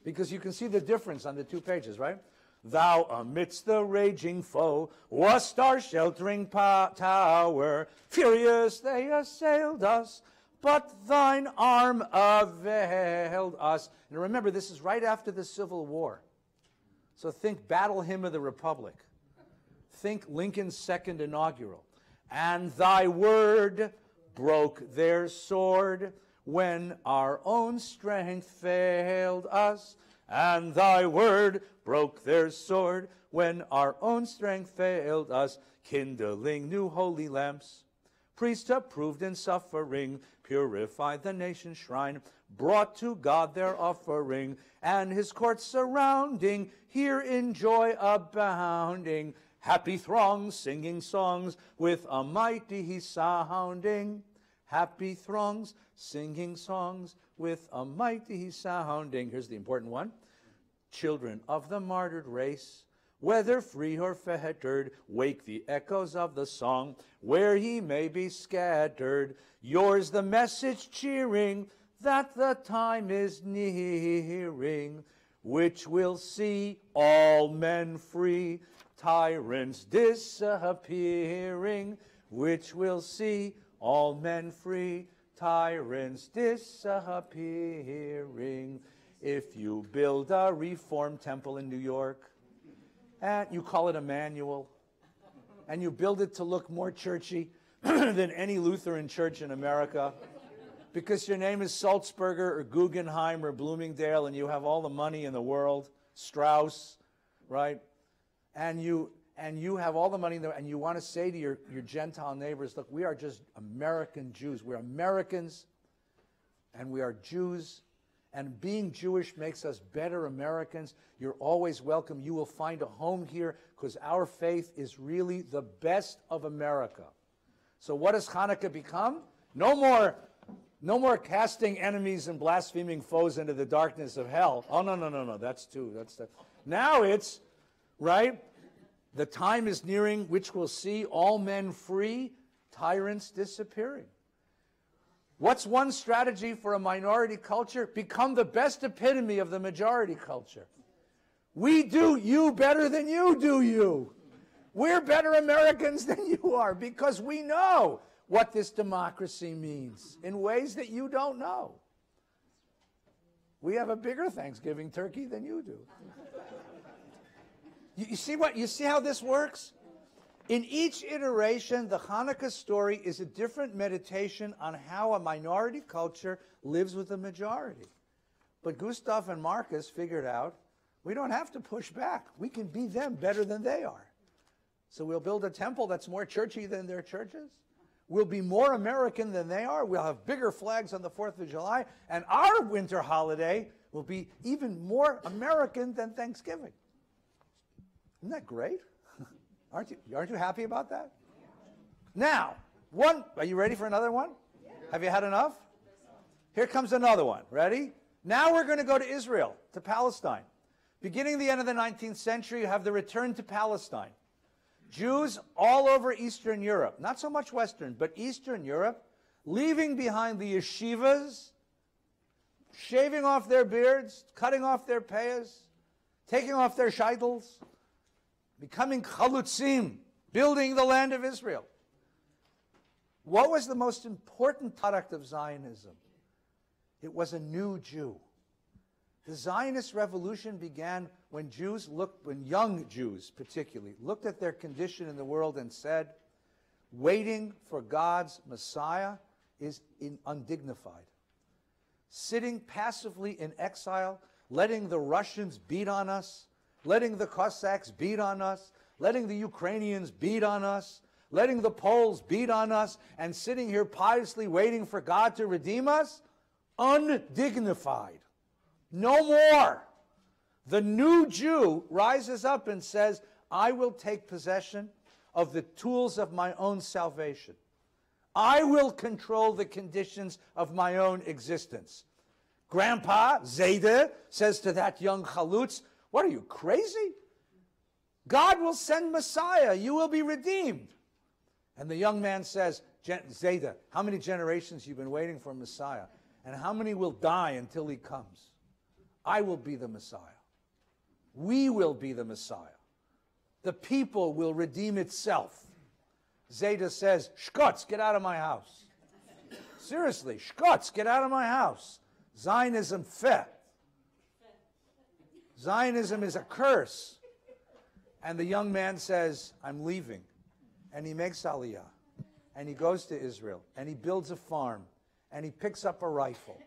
Because you can see the difference on the 2 pages, right? Thou amidst the raging foe wast our sheltering tower. Furious they assailed us, but thine arm availed us. And remember, this is right after the Civil War. So think Battle Hymn of the Republic. Think Lincoln's second inaugural. And thy word broke their sword when our own strength failed us. And thy word broke their sword when our own strength failed us. Kindling new holy lamps, priests approved in suffering, purified the nation's shrine, brought to God their offering, and his courts surrounding, here in joy abounding. Happy throngs singing songs with a mighty sounding. Happy throngs singing songs with a mighty sounding. Here's the important one. Children of the martyred race, whether free or fettered, wake the echoes of the song, where ye may be scattered. Yours the message cheering, that the time is nearing, which will see all men free, tyrants disappearing, which will see all men free, tyrants disappearing. If you build a reformed temple in New York, and you call it Emmanuel, and you build it to look more churchy than any Lutheran church in America, because your name is Salzburger or Guggenheim or Bloomingdale, and you have all the money in the world, Strauss, right? And you have all the money in there, and you want to say to your Gentile neighbors, look, we are just American Jews. We're Americans, and we are Jews, and being Jewish makes us better Americans. You're always welcome. You will find a home here because our faith is really the best of America. So what does Hanukkah become? No more casting enemies and blaspheming foes into the darkness of hell. Oh, no. That's now it's, right? The time is nearing which will see all men free, tyrants disappearing. What's one strategy for a minority culture? Become the best epitome of the majority culture. We do you better than you do you. We're better Americans than you are because we know what this democracy means in ways that you don't know. We have a bigger Thanksgiving turkey than you do. You see how this works? In each iteration, the Hanukkah story is a different meditation on how a minority culture lives with a majority. But Gustav and Marcus figured out we don't have to push back. We can be them better than they are. So we'll build a temple that's more churchy than their churches. We'll be more American than they are. We'll have bigger flags on the 4th of July. And our winter holiday will be even more American than Thanksgiving. Isn't that great? Aren't you happy about that? Now, are you ready for another one? Yeah. Have you had enough? Here comes another one. Ready? Now we're going to go to Israel, to Palestine. Beginning the end of the 19th century, you have the return to Palestine. Jews all over Eastern Europe, not so much Western, but Eastern Europe, leaving behind the yeshivas, shaving off their beards, cutting off their payas, taking off their shaitels, becoming chalutzim, building the land of Israel. What was the most important product of Zionism? It was a new Jew. The Zionist revolution began when young Jews particularly, looked at their condition in the world and said, waiting for God's Messiah is undignified. Sitting passively in exile, letting the Russians beat on us, letting the Cossacks beat on us, letting the Ukrainians beat on us, letting the Poles beat on us, and sitting here piously waiting for God to redeem us? Undignified. No more. The new Jew rises up and says, I will take possession of the tools of my own salvation. I will control the conditions of my own existence. Grandpa, Zayde, says to that young chalutz, What are you, crazy? God will send Messiah. You will be redeemed. And the young man says, Zeta, how many generations you've been waiting for Messiah? And how many will die until he comes? I will be the Messiah. We will be the Messiah. The people will redeem itself. Zeta says, Shkutz, get out of my house. Seriously, Shkutz, get out of my house. Zionism feh. Zionism is a curse. And the young man says, I'm leaving. And he makes Aliyah. And he goes to Israel. And he builds a farm. And he picks up a rifle.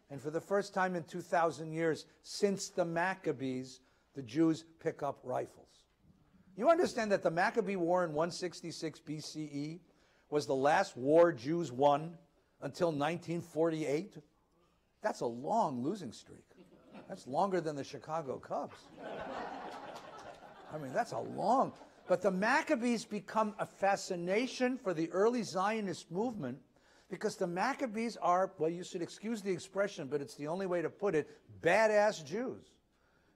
And for the first time in 2,000 years, since the Maccabees, the Jews pick up rifles. You understand that the Maccabee War in 166 BCE was the last war Jews won until 1948? That's a long losing streak. That's longer than the Chicago Cubs. I mean, that's a long... But the Maccabees become a fascination for the early Zionist movement because the Maccabees are, well, you should excuse the expression, but it's the only way to put it, badass Jews.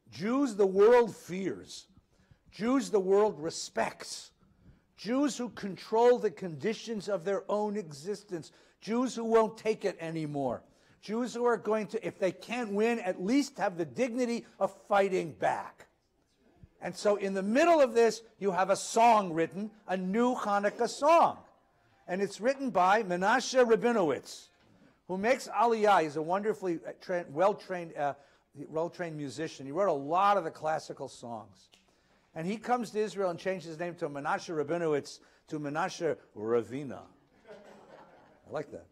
Jews the world fears. Jews the world respects. Jews who control the conditions of their own existence. Jews who won't take it anymore. Jews who are going to, if they can't win, at least have the dignity of fighting back. And so in the middle of this, you have a song written, a new Hanukkah song. And it's written by Menashe Rabinowitz, who makes Aliyah. He's a wonderfully well-trained musician. He wrote a lot of the classical songs. And he comes to Israel and changes his name to Menashe Rabinowitz to Menashe Ravina. I like that.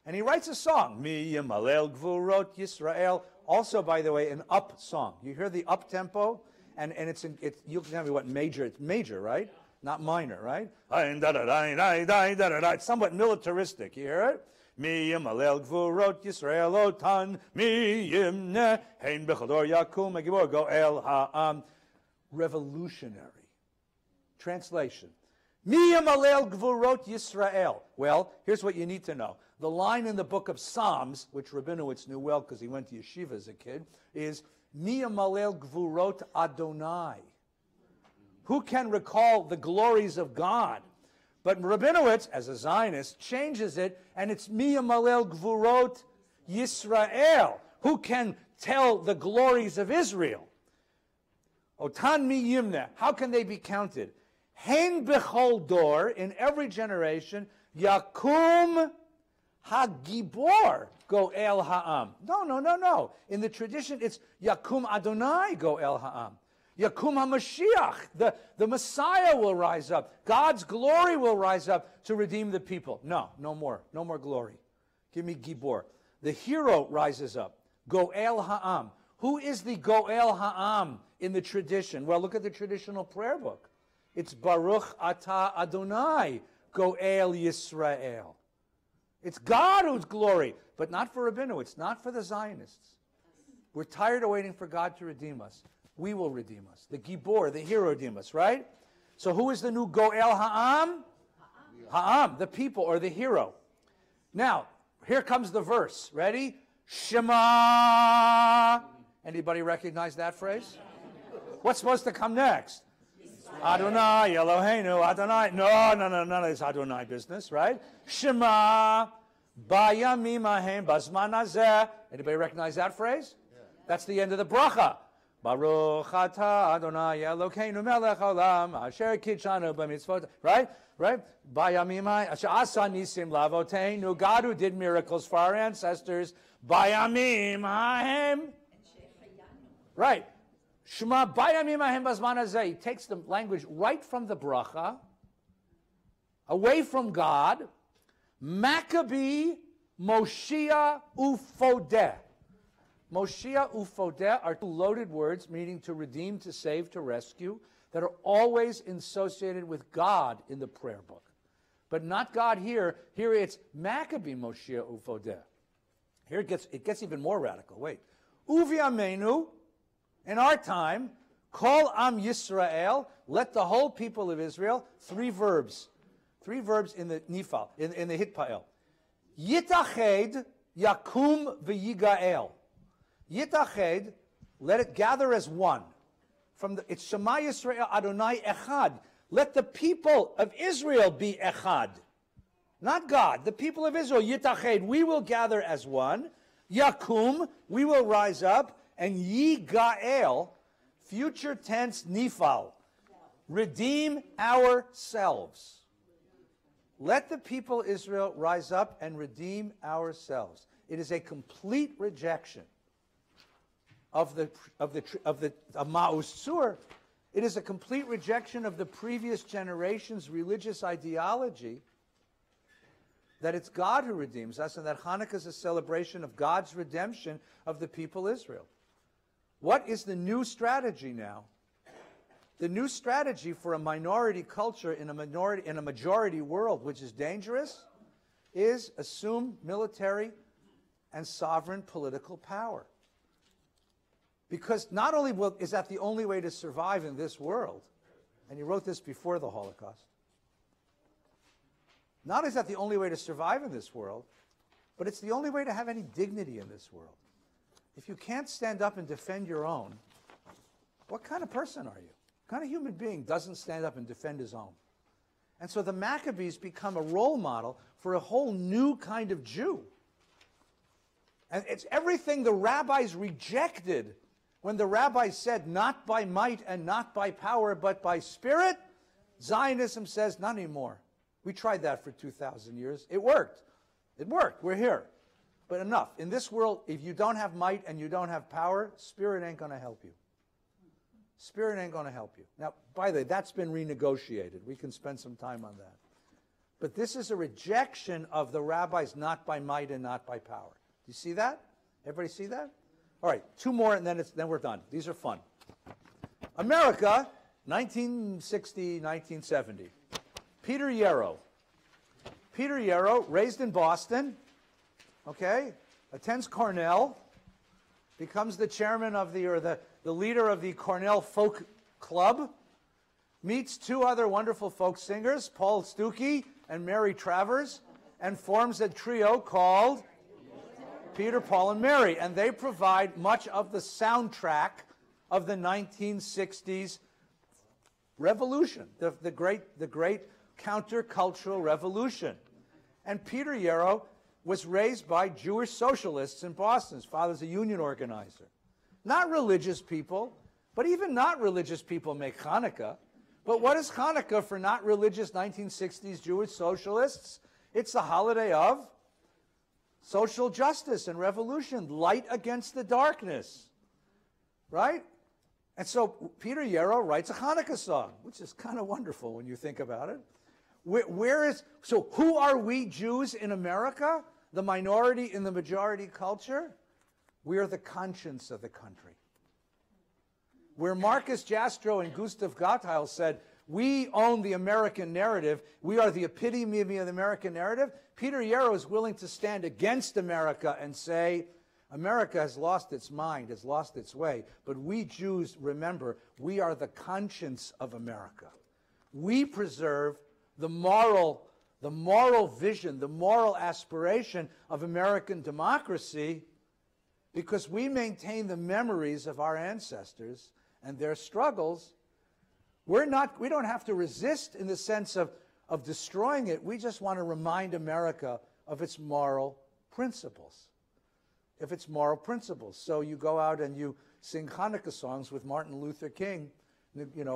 And he writes a song, Mi Yimalel Gvurot Yisrael, also, by the way, an up song. You hear the up tempo? And it's you'll tell me what major, it's major, right? Not minor, right? It's somewhat militaristic, you hear it? Mi Yimalel Gvurot Yisrael Otan, Mi Yimne, Hein Bechador Yakum, Megibor Goel Ha'am. Revolutionary. Translation. Mi Yimalel Gvurot Yisrael. Well, here's what you need to know. The line in the book of Psalms, which Rabinowitz knew well because he went to yeshiva as a kid, is Mi Yimalel Gvurot Adonai. Who can recall the glories of God? But Rabinowitz, as a Zionist, changes it, and it's Mi Yimalel Gvurot Yisrael. Who can tell the glories of Israel? Otan mi yimne. How can they be counted? Hein bechol dor, in every generation, yakum hagibor goel ha'am. No. In the tradition, it's yakum Adonai goel ha'am. Yakum HaMashiach. The Messiah will rise up. God's glory will rise up to redeem the people. No more. No more glory. Give me gibor. The hero rises up. Goel ha'am. Who is the Goel Ha'am in the tradition? Well, look at the traditional prayer book. It's Baruch Atah Adonai Goel Yisrael. It's God who's glory, but not for Rabinowitz, not for the Zionists. We're tired of waiting for God to redeem us. We will redeem us. The Gibor, the hero, redeem us, right? So who is the new Goel Ha'am? Ha'am, the people or the hero. Now, here comes the verse. Ready? Shema. Anybody recognize that phrase? What's supposed to come next? Adonai, Eloheinu, Adonai. No, none of this Adonai business, right? Shema, Bayamim Ahem, Bazman Hazeh. Anybody recognize that phrase? That's the end of the bracha. Baruch Atah Adonai Elokeinu Melech Olam Asher Kitshanu B'mitzvot. Right? Bayamim Asher Asa Nisim Lavoteinu. God who did miracles for our ancestors. Bayamim Ahem. Right. Shema Bayamim Ahem Bazman Hazeh. He takes the language right from the bracha, away from God. Maccabee, Moshiach, Ufodeh. Moshiach, Ufodeh are two loaded words meaning to redeem, to save, to rescue, that are always associated with God in the prayer book. But not God here. Here it's Maccabee, Moshiach, Ufodeh. Here it gets even more radical. Wait. Uvi Amenu, in our time, Kol Am Yisrael, let the whole people of Israel, three verbs in the Nifal, in the Hitpael. Yitached, Yakum v'yigael. Yitached, let it gather as one. it's Shema Yisrael Adonai Echad. Let the people of Israel be Echad. Not God, the people of Israel. Yitached, we will gather as one. Yakum, we will rise up. And Yigael, future tense Nifal, redeem ourselves. Let the people Israel rise up and redeem ourselves. It is a complete rejection of Ma'us Tzur. It is a complete rejection of the previous generation's religious ideology that it's God who redeems us and that Hanukkah is a celebration of God's redemption of the people Israel. What is the new strategy now? The new strategy for a minority culture in a majority world, which is dangerous, is assume military and sovereign political power. Because not only is that the only way to survive in this world, and he wrote this before the Holocaust, not is that the only way to survive in this world, but it's the only way to have any dignity in this world. If you can't stand up and defend your own, what kind of person are you? What kind of human being doesn't stand up and defend his own? And so the Maccabees become a role model for a whole new kind of Jew. And it's everything the rabbis rejected when the rabbis said, not by might and not by power, but by spirit. Zionism says, not anymore. We tried that for 2,000 years. It worked. It worked. We're here. But enough. In this world, if you don't have might and you don't have power, spirit ain't going to help you. Spirit ain't going to help you. Now, by the way, that's been renegotiated. We can spend some time on that. But this is a rejection of the rabbis, not by might and not by power. Do you see that? Everybody see that? All right, two more and then we're done. These are fun. America, 1960, 1970. Peter Yarrow. Peter Yarrow, raised in Boston, okay, attends Cornell, becomes the chairman of the leader of the Cornell Folk Club, meets two other wonderful folk singers, Paul Stuckey and Mary Travers, and forms a trio called Peter, Paul, and Mary. And they provide much of the soundtrack of the 1960s revolution, the great countercultural revolution. And Peter Yarrow was raised by Jewish socialists in Boston. His father's a union organizer. Not religious people, but even not religious people make Hanukkah. But what is Hanukkah for not religious 1960s Jewish socialists? It's the holiday of social justice and revolution, light against the darkness, right? And so Peter Yarrow writes a Hanukkah song, which is kind of wonderful when you think about it. So who are we Jews in America? The minority in the majority culture? We are the conscience of the country. Where Marcus Jastrow and Gustav Gottheil said, we own the American narrative, we are the epitome of the American narrative, Peter Yarrow is willing to stand against America and say, America has lost its mind, has lost its way, but we Jews, remember, we are the conscience of America. We preserve the moral vision, the moral aspiration of American democracy because we maintain the memories of our ancestors and their struggles. We don't have to resist in the sense of destroying it. We just want to remind America of its moral principles. So you go out and you sing Hanukkah songs with Martin Luther King,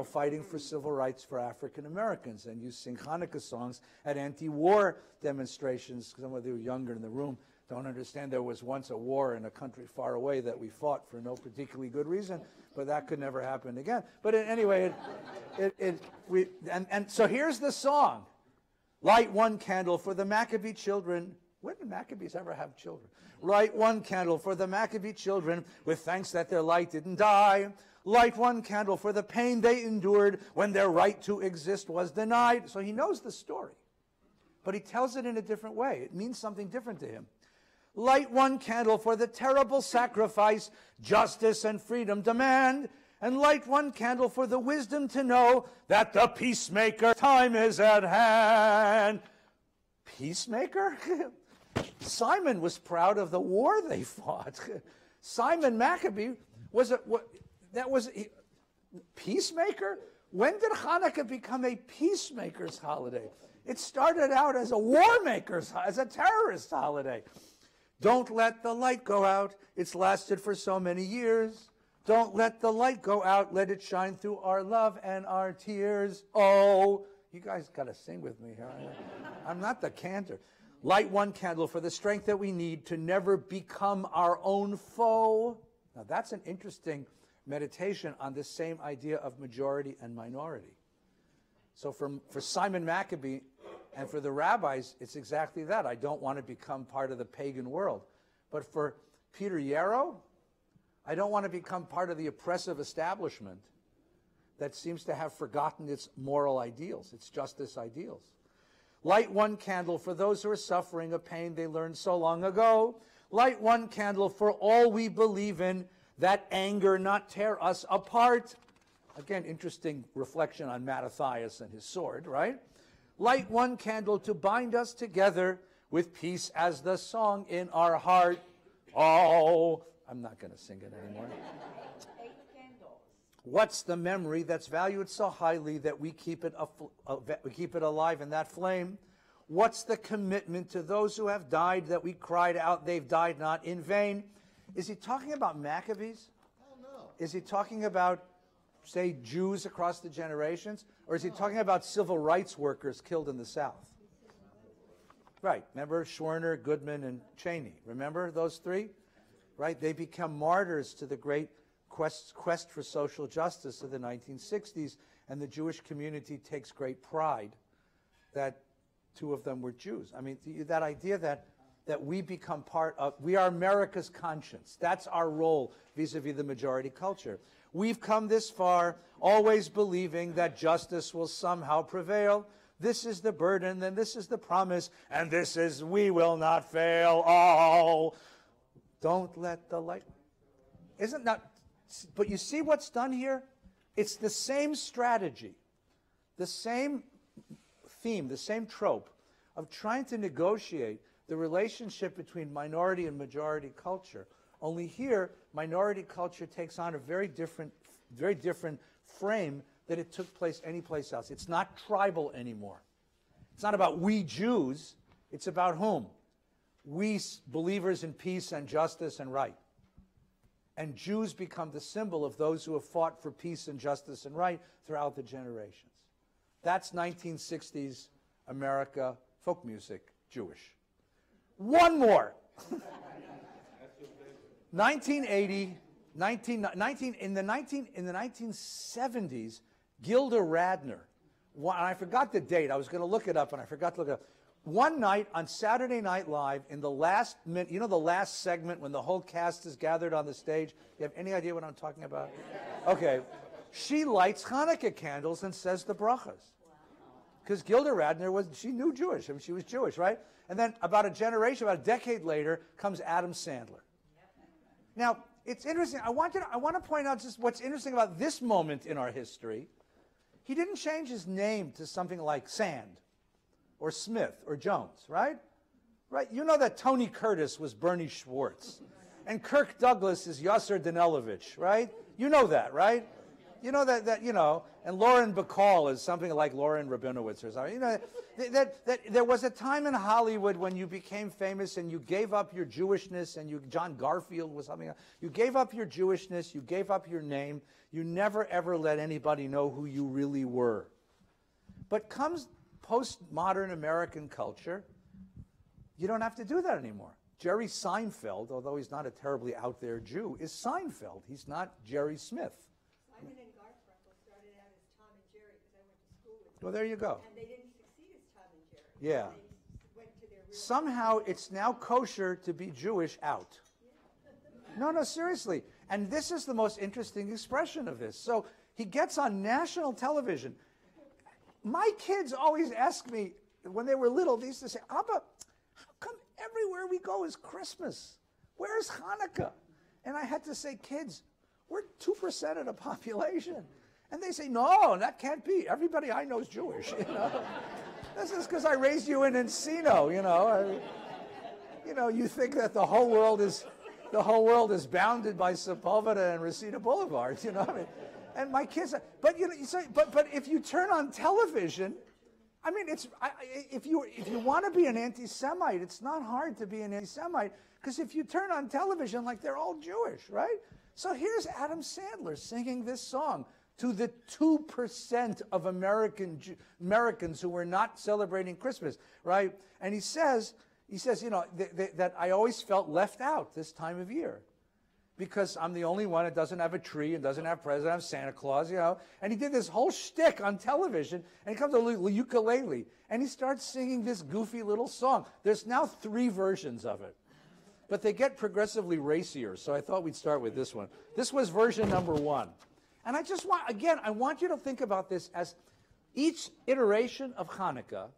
fighting for civil rights for African Americans, and you sing Hanukkah songs at anti-war demonstrations. Some of you younger in the room don't understand there was once a war in a country far away that we fought for no particularly good reason, but that could never happen again. But anyway, so here's the song. Light one candle for the Maccabee children. When did Maccabees ever have children? Light one candle for the Maccabee children with thanks that their light didn't die. Light one candle for the pain they endured when their right to exist was denied. So he knows the story, but he tells it in a different way. It means something different to him. Light one candle for the terrible sacrifice justice and freedom demand, and light one candle for the wisdom to know that the peacemaker time is at hand. Peacemaker? Simon was proud of the war they fought. Simon Maccabee Peacemaker? When did Hanukkah become a peacemaker's holiday? It started out as a war maker's, as a terrorist holiday. Don't let the light go out. It's lasted for so many years. Don't let the light go out. Let it shine through our love and our tears. Oh, you guys got to sing with me here. I'm not the cantor. Light one candle for the strength that we need to never become our own foe. Now that's an interesting meditation on this same idea of majority and minority. So for Simon Maccabee and for the rabbis, it's exactly that. I don't want to become part of the pagan world. But for Peter Yarrow, I don't want to become part of the oppressive establishment that seems to have forgotten its moral ideals, its justice ideals. Light one candle for those who are suffering a pain they learned so long ago. Light one candle for all we believe in, that anger not tear us apart. Again, interesting reflection on Mattathias and his sword, right? Light one candle to bind us together with peace as the song in our heart. Oh, I'm not going to sing it anymore. 8 candles. What's the memory that's valued so highly that we keep it alive in that flame? What's the commitment to those who have died that we cried out they've died not in vain? Is he talking about Maccabees? Oh, no. Is he talking about, say, Jews across the generations? Or is he talking about civil rights workers killed in the South? Right. Remember Schwerner, Goodman, and Cheney? Remember those three? Right? They become martyrs to the great quest for social justice of the 1960s, and the Jewish community takes great pride that 2 of them were Jews. I mean, that idea that we become part of, we are America's conscience. That's our role vis-a-vis the majority culture. We've come this far, always believing that justice will somehow prevail. This is the burden, and this is the promise, and this is we will not fail. Oh, don't let the light. Isn't that, but you see what's done here? It's the same strategy, the same theme, the same trope of trying to negotiate the relationship between minority and majority culture. Only here, minority culture takes on a very different frame than it took place anyplace else. It's not tribal anymore. It's not about we Jews. It's about whom? We believers in peace and justice and right. And Jews become the symbol of those who have fought for peace and justice and right throughout the generations. That's 1960s America, folk music, Jewish. One more. 1980, in the 1970s, Gilda Radner, and I forgot the date. I was going to look it up, and I forgot to look it up. One night on Saturday Night Live, in the last minute, you know the last segment when the whole cast is gathered on the stage? You have any idea what I'm talking about? Okay. She lights Hanukkah candles and says the brachas. Because Gilda Radner she knew Jewish. I mean, she was Jewish, right? And then about a decade later, comes Adam Sandler. Now, it's interesting. I want to point out just what's interesting about this moment in our history. He didn't change his name to something like Sand or Smith or Jones, right? Right? You know that Tony Curtis was Bernie Schwartz. And Kirk Douglas is Yasser Danelovich, right? You know that, right? You know that and Lauren Bacall is something like Lauren Rabinowitz or something. You know, that there was a time in Hollywood when you became famous and you gave up your Jewishness, and John Garfield was something else. You gave up your Jewishness, you gave up your name, you never ever let anybody know who you really were. But comes postmodern American culture, you don't have to do that anymore. Jerry Seinfeld, although he's not a terribly out there Jew, is Seinfeld. He's not Jerry Smith. Simon and Garfunkel started out as Tom and Jerry because I went to school with them. Well, there you go. And they didn't succeed as Tom and Jerry. Yeah. They went to their real Somehow it's now kosher to be Jewish out. No, seriously. And this is the most interesting expression of this. So he gets on national television. My kids always ask me, when they were little, they used to say, Abba, how come everywhere we go is Christmas? Where's Hanukkah? And I had to say, kids, we're 2% of the population. And they say, no, that can't be. Everybody I know is Jewish. You know? This is because I raised you in Encino, you know. You think that the whole world is The whole world is bounded by Sepulveda and Reseda Boulevard, you know what I mean? And my kids, but you know, but if you turn on television, I mean, if you want to be an anti-Semite, it's not hard to be an anti-Semite, because if you turn on television, like, they're all Jewish, right? So here's Adam Sandler singing this song to the 2% of Americans who were not celebrating Christmas, right? And he says, you know, that I always felt left out this time of year, because I'm the only one that doesn't have a tree and doesn't have presents, have Santa Claus, you know. And he did this whole shtick on television, and he comes to a ukulele, and he starts singing this goofy little song. There's now 3 versions of it, but they get progressively racier, so I thought we'd start with this one. This was version number 1. And I just want, again, I want you to think about this as each iteration of Hanukkah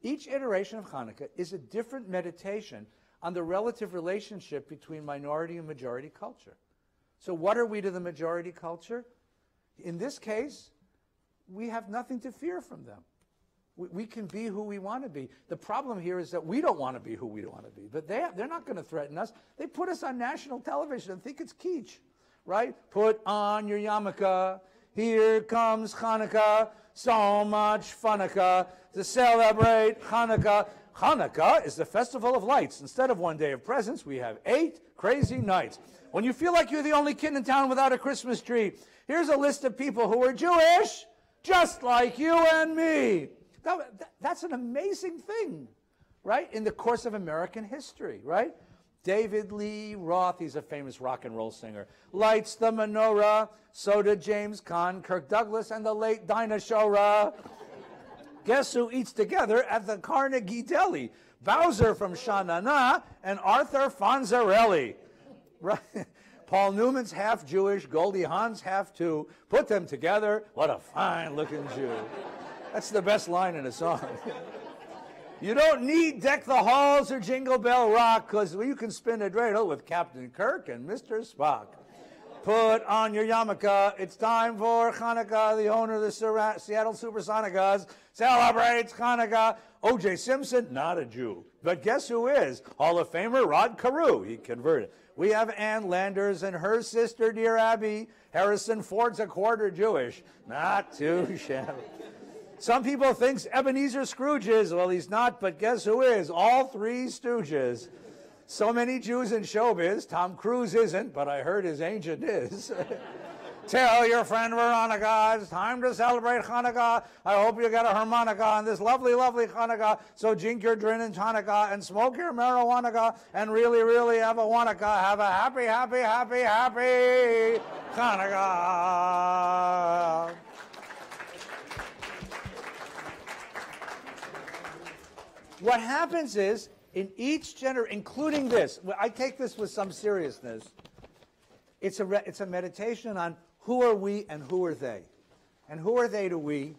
is a different meditation on the relative relationship between minority and majority culture. So what are we to the majority culture? In this case, we have nothing to fear from them. We can be who we want to be. The problem here is that we don't want to be who we want to be. But they're not going to threaten us. They put us on national television and think it's kitsch, right? Put on your yarmulke. Here comes Hanukkah. So much Funukkah to celebrate Hanukkah. Hanukkah is the festival of lights. Instead of one day of presents, we have 8 crazy nights. When you feel like you're the only kid in town without a Christmas tree, here's a list of people who are Jewish, just like you and me. That's an amazing thing, right? In the course of American history, right? David Lee Roth, he's a famous rock and roll singer, lights the menorah. So did James Caan, Kirk Douglas, and the late Dinah Shora. Guess who eats together at the Carnegie Deli? Bowser from Sha Na Na and Arthur Fonzarelli. Right? Paul Newman's half Jewish, Goldie Hawn's half too. Put them together, what a fine-looking Jew. That's the best line in a song. You don't need Deck the Halls or Jingle Bell Rock, because you can spin a dreidel with Captain Kirk and Mr. Spock. Put on your yarmulke. It's time for Hanukkah. The owner of the Seattle Supersonicas celebrates Hanukkah. O.J. Simpson, not a Jew. But guess who is? Hall of Famer Rod Carew. He converted. We have Ann Landers and her sister, dear Abby. Harrison Ford's a quarter Jewish. Not too shabby. Some people think Ebenezer Scrooge is. Well, he's not, but guess who is? All 3 Stooges. So many Jews in showbiz. Tom Cruise isn't, but I heard his agent is. Tell your friend Veronica it's time to celebrate Hanukkah. I hope you get a harmonica on this lovely, lovely Hanukkah. So drink your drin in Hanukkah and smoke your marijuana and really, really have a Wanaka. Have a happy, happy, happy, happy Hanukkah. What happens is, in each generation, including this, I take this with some seriousness, it's a meditation on who are we and who are they. And who are they to we,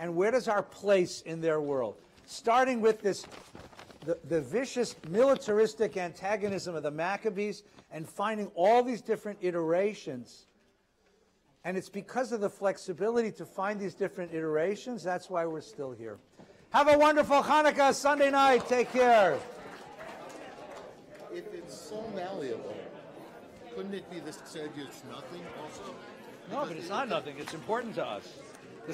and where does our place in their world? Starting with this, the vicious militaristic antagonism of the Maccabees, and finding all these different iterations. And it's because of the flexibility to find these different iterations, that's why we're still here. Have a wonderful Hanukkah Sunday night. Take care. If it's so malleable, couldn't it be this said it's nothing also? No, but it's not nothing. It's important to us. The